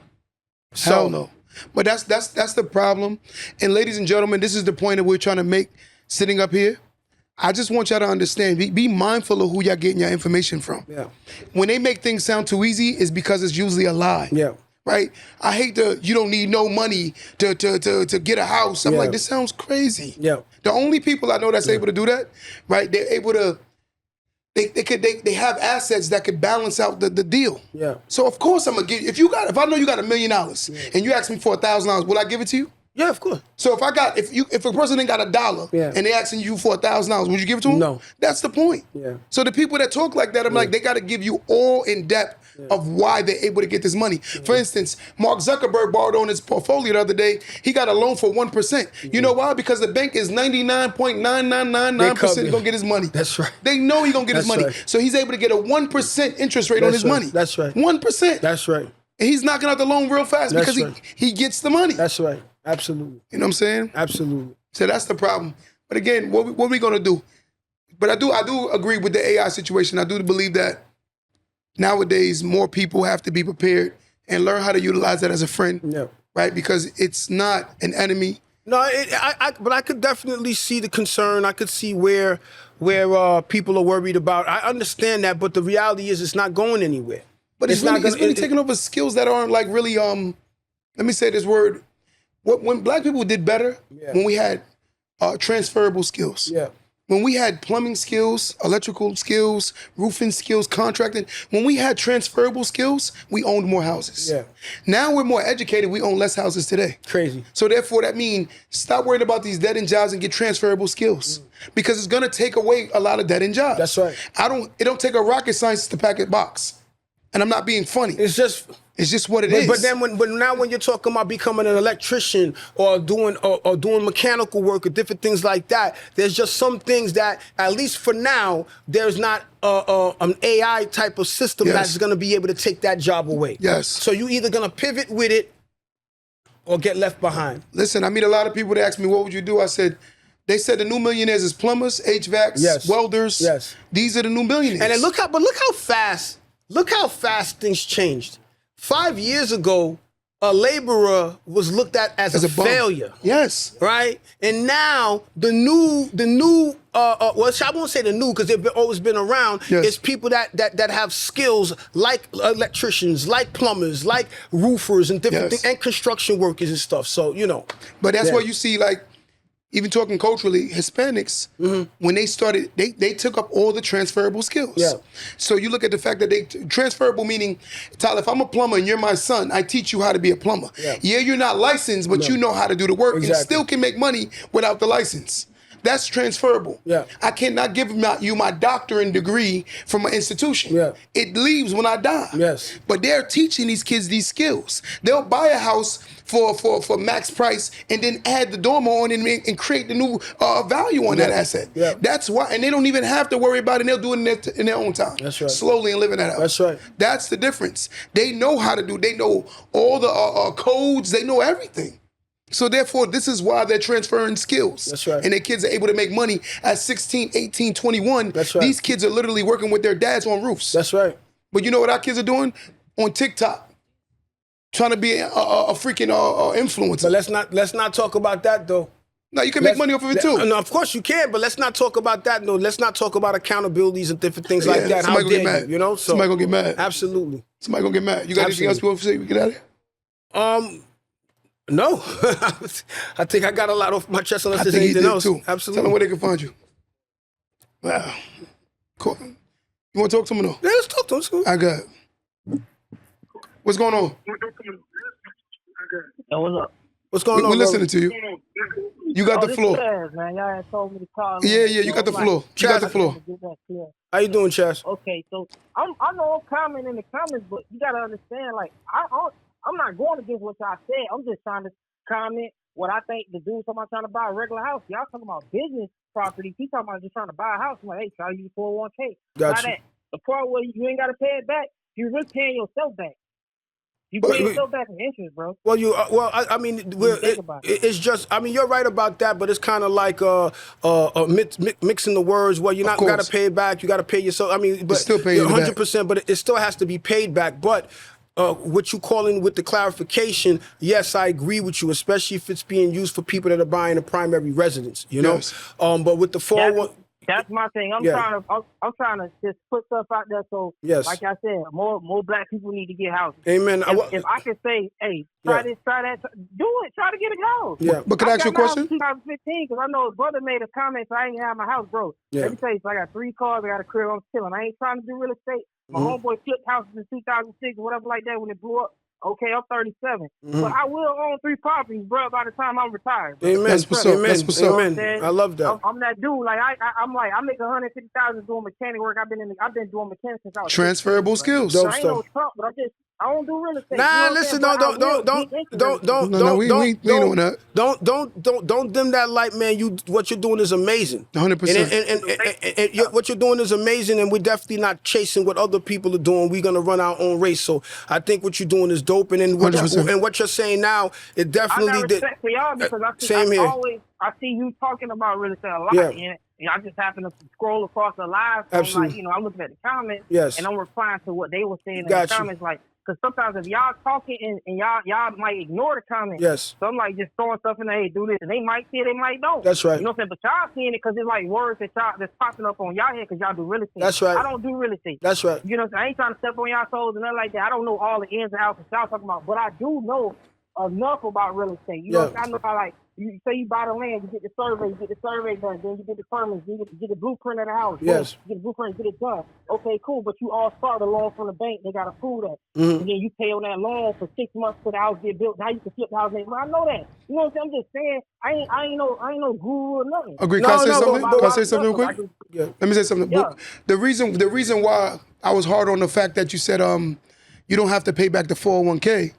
So, Hell no. But that's the problem. And ladies and gentlemen, this is the point that we're trying to make sitting up here. I just want y'all to understand, be mindful of who y'all getting your information from. Yeah. When they make things sound too easy, it's because it's usually a lie. Yeah. Right? I hate you don't need no money to get a house. I'm like, this sounds crazy. Yeah. The only people I know that's able to do that, right? They're able to, they have assets that could balance out the deal. Yeah. So of course I'm gonna give if I know you got $1 million and you ask me for $1,000, will I give it to you? Yeah, of course. So if a person ain't got $1 and they asking you for $1,000, would you give it to them? No. That's the point. Yeah. So the people that talk like that, I'm like, they got to give you all in depth of why they're able to get this money. For instance, Mark Zuckerberg borrowed on his portfolio the other day. He got a loan for 1%. You know why? Because the bank is 99.9999% gonna get his money. That's right. They know he's gonna get his That's money. right. So he's able to get a 1% interest rate on his money. That's right. 1%. That's right. And he's knocking out the loan real fast because he gets the money. That's right. Absolutely. You know what I'm saying? Absolutely. So that's the problem. But again, what we gonna do? But I do agree with the AI situation. I do believe that nowadays more people have to be prepared and learn how to utilize that as a friend. Yeah. Right? Because it's not an enemy. No, but I could definitely see the concern. I could see where people are worried about. I understand that, but the reality is it's not going anywhere. But it's really taking over skills that aren't like really let me say this word. When black people did better, when we had transferable skills. Yeah. When we had plumbing skills, electrical skills, roofing skills, contracting, when we had transferable skills, we owned more houses. Yeah. Now we're more educated, we own less houses today. Crazy. So therefore that means stop worrying about these dead-end jobs and get transferable skills. Because it's gonna take away a lot of dead-end jobs. That's right. It don't take a rocket scientist to pack a box. And I'm not being funny. It's just what it is. But then when you're talking about becoming an electrician or doing mechanical work or different things like that, there's just some things that, at least for now, there's not an AI type of system that's going to be able to take that job away. Yes. So you either going to pivot with it or get left behind. Listen, I meet a lot of people that ask me, what would you do? They said the new millionaires is plumbers, HVACs, welders. Yes. These are the new millionaires. And then look how fast things changed. 5 years ago, a laborer was looked at as a failure. Yes. Right? And now the new well, I won't say the new because they've always been around. Yes. It's people that have skills like electricians, like plumbers, like roofers and different things, and construction workers and stuff. So, you know. But that's why you see, like, even talking culturally, Hispanics, when they started, they took up all the transferable skills. Yeah. So you look at the fact that transferable meaning, Tyler, if I'm a plumber and you're my son, I teach you how to be a plumber. Yeah, you're not licensed, but you know how to do the work and still can make money without the license. That's transferable. Yeah. I cannot give you my doctorate degree from an institution. Yeah. It leaves when I die. Yes. But they're teaching these kids these skills. They'll buy a house for max price and then add the dormer on and create the new value on that asset. Yeah. That's why, and they don't even have to worry about it. They'll do it in their own time. That's right. Slowly and live in that house. That's right. That's the difference. They know how to do. They know all the codes. They know everything. So therefore, this is why they're transferring skills. That's right. And their kids are able to make money at 16, 18, 21. That's right. These kids are literally working with their dads on roofs. That's right. But you know what our kids are doing? On TikTok. Trying to be a freaking influencer. But let's not talk about that though. No, you can make money off of it too. No, of course you can, but let's not talk about that. No, let's not talk about accountabilities and different things like that. Somebody How gonna get dare mad. you? So Somebody gonna get mad. Absolutely. Somebody gonna get mad. You got anything else you want to say? We get out of here? No. I think I got a lot off my chest unless I there's think he anything did else. too. Absolutely. Tell them where they can find you. Wow. Cool. You want to talk to me though? Yeah, let's talk to him. It's cool. I got it. What's going on? Yo, what's up? What's going on? We're bro? listening to you. You got the this floor. Chaz, man. Y'all had told me to call. Yeah, you got the floor. You got the floor. How you doing, Chaz? Okay, so I know I'm commenting in the comments, but you gotta understand, like I'm not going against what y'all said. I'm just trying to comment what I think the dude talking about trying to buy a regular house. Y'all talking about business property. He talking about just trying to buy a house. I'm like, hey, try to use 401k. Got Buy you. that. The part where you ain't gotta pay it back, you're really paying yourself back. You pay yourself back in interest, bro. Well, I mean, it's just. I mean, you're right about that, but it's kind of like mixing the words. Well, you're not got to pay it back. You got to pay yourself. I mean, but still paying 100%. But it still has to be paid back. But what you calling with the clarification? Yes, I agree with you, especially if it's being used for people that are buying a primary residence. You know, Yes. but with the 401. That's my thing. I'm trying to just put stuff out there. So, like I said, more black people need to get houses. Amen. If I can say, hey, try this, try that, do it. Try to get a house. Yeah. But can I ask you a question? 2015, because I know his brother made a comment, so I ain't have my house, bro. Yeah. Let me tell you, so I got 3 cars, I got a crib, I'm chilling. I ain't trying to do real estate. My homeboy flipped houses in 2006 or whatever like that when it blew up. Okay, I'm 37. But I will own 3 properties, bro, by the time I'm retired. Bro. Amen. That's what's up. Amen. That's what's up. Amen. I love that. I'm that dude. Like I make 150,000 doing mechanic work. I've been doing mechanics since I was Transferable skills. So Dope I ain't no stuff. Trump, but I don't do real estate. Nah, You know listen, what I'm saying? No, we ain't doing that. Don't dim that light, man. What you're doing is amazing. 100%. And what you're doing is amazing, and we're definitely not chasing what other people are doing. We're gonna run our own race. So I think what you're doing is dope, and then what you're saying now, it definitely I got respect for y'all because I see you talking about real estate a lot. Yeah. And I just happen to scroll across the live. So Absolutely. I'm looking at the comments. Yes. And I'm replying to what they were saying in Got the you. comments. Like, because sometimes if y'all talking and y'all might ignore the comments. Yes. So I'm like just throwing stuff in there, hey, do this. And they might see it, they might don't. That's right. You know what I'm saying? But y'all seeing it because it's like words that's popping up on y'all head because y'all do real estate. That's right. I don't do real estate. That's right. You know what I'm saying? I ain't trying to step on y'all toes and nothing like that. I don't know all the ins and outs that y'all talking about. But I do know enough about real estate. You know what I'm saying? I know how, like, you say you buy the land, you get the survey done, then you get the permits, you get the blueprint of the house. Yes. You get the blueprint, get it done. Okay, cool, but you all start a loan from the bank, they got to prove that. Mm-hmm. And then you pay on that loan for 6 months till the house get built. Now you can flip the house. I know that. You know what I'm saying? I'm just saying, I ain't no guru or nothing. Agree. Can I say something? Can I say something real quick? Yeah. Let me say something. Yeah. The reason why I was hard on the fact that you said you don't have to pay back the 401k.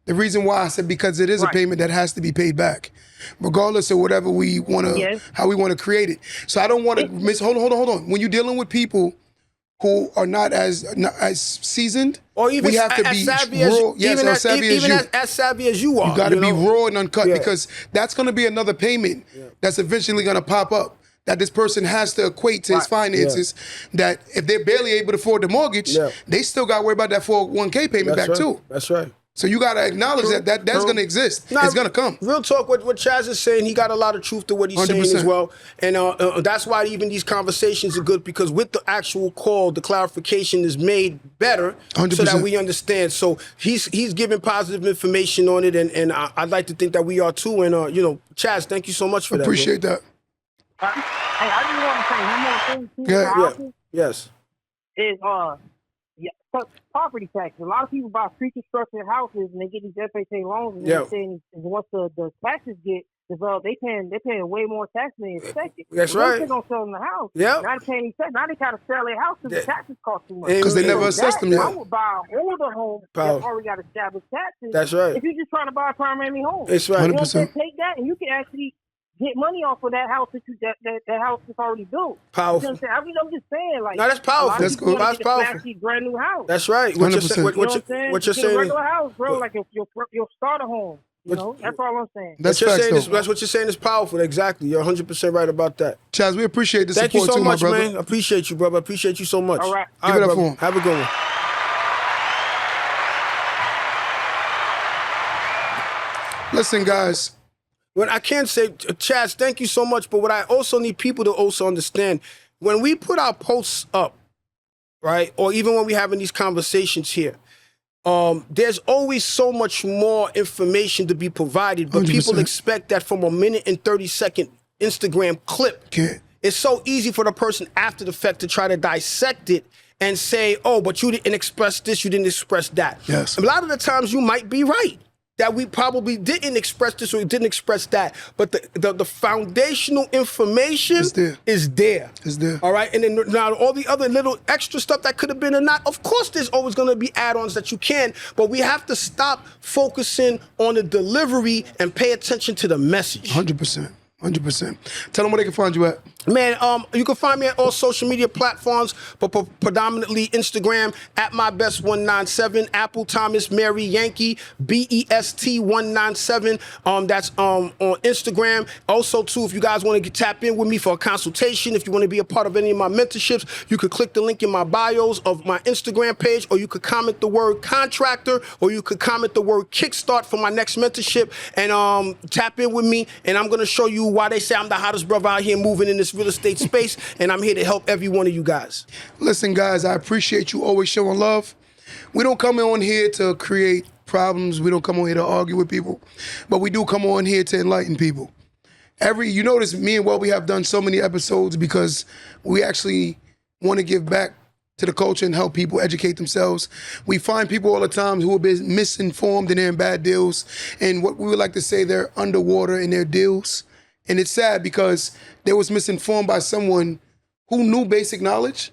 The reason why I said because it is a payment that has to be paid back, regardless of whatever we want to, how we want to create it. So I don't want to miss. Hold on. When you're dealing with people who are not as seasoned, Or even we have to as be savvy raw. as, even as savvy as you. As savvy as you are. You got to be raw and uncut Yeah. because that's going to be another payment that's eventually going to pop up. That this person has to equate to his finances. That if they're barely able to afford the mortgage, they still got to worry about that 401k payment back too. That's right. So you got to acknowledge that's going to exist. It's going to come. Real talk, what Chaz is saying, he got a lot of truth to what he's saying as 100%. well. And that's why even these conversations are good, because with the actual call, the clarification is made better 100%. so that we understand. So he's giving positive information on it, and I'd like to think that we are too. And, Chaz, thank you so much for that. Appreciate that. Hey, I just want to say one more thing too. Yes. Is property taxes. A lot of people buy pre-construction houses and they get these FHA loans and they're saying once the taxes get Because they paying way more taxes than expected. That's But right. They're gonna sell them the house. Yep. Now they paying these taxes. Now they try to sell their house because the taxes cost too much. Because they never assessed them I yet. would buy an older home Power. that already got established taxes. That's right. If you're just trying to buy a primary home, That's right. you know what I'm saying? 100%. Take that and you can actually get money off of that house that house that's already built. Powerful. You know what I'm saying? I'm just saying, like, No, that's powerful. a lot of That's people cool. wanna That's get a powerful. flashy brand new house. That's right. What you're 100%. saying, You know what I'm saying? what you're Get a saying, regular house, bro, like your starter home. You know, that's all I'm saying. That's what you're facts, saying is, though. that's what you're saying is powerful. Exactly. You're 100% right about that. Chaz, we appreciate the Thank you support so too, my much, brother. man. I appreciate you, brother. I appreciate you so much. All right. Give it up brother. for him. Have a good one. Listen, guys. When I can't say, Chaz, thank you so much, but what I also need people to also understand, when we put our posts up, right, or even when we're having these conversations here, there's always so much more information to be provided, but 100%. people expect that from a minute and 30-second Instagram clip. Can't. It's so easy for the person after the fact to try to dissect it and say, oh, but you didn't express this, you didn't express that. Yes. A lot of the times you might be right, that we probably didn't express this or we didn't express that. But the foundational information It's there. is there. It's there. All right. And then now all the other little extra stuff that could have been or not, of course there's always going to be add-ons that you can, but we have to stop focusing on the delivery and pay attention to the message. 100%. 100%. Tell them where they can find you at. Man, you can find me at all social media platforms, but predominantly Instagram at MyBest197, Apple Thomas Mary Yankee BEST197. That's on Instagram. Also, too, if you guys want to tap in with me for a consultation, if you want to be a part of any of my mentorships, you could click the link in my bios of my Instagram page, or you could comment the word contractor, or you could comment the word kickstart for my next mentorship, and tap in with me, and I'm gonna show you why they say I'm the hottest brother out here moving in this real estate space, and I'm here to help every one of you guys. Listen, guys, I appreciate you always showing love. We don't come on here to create problems. We don't come on here to argue with people, but we do come on here to enlighten people. You notice me and we have done so many episodes because we actually want to give back to the culture and help people educate themselves. We find people all the time who have been misinformed and they're in bad deals, and what we would like to say, they're underwater in their deals. And it's sad because they was misinformed by someone who knew basic knowledge,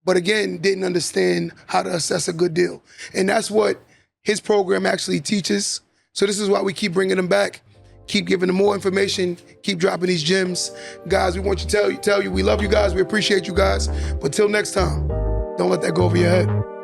but again, didn't understand how to assess a good deal. And that's what his program actually teaches. So this is why we keep bringing them back, keep giving them more information, keep dropping these gems. Guys, we want to tell you we love you guys, we appreciate you guys. But till next time, don't let that go over your head.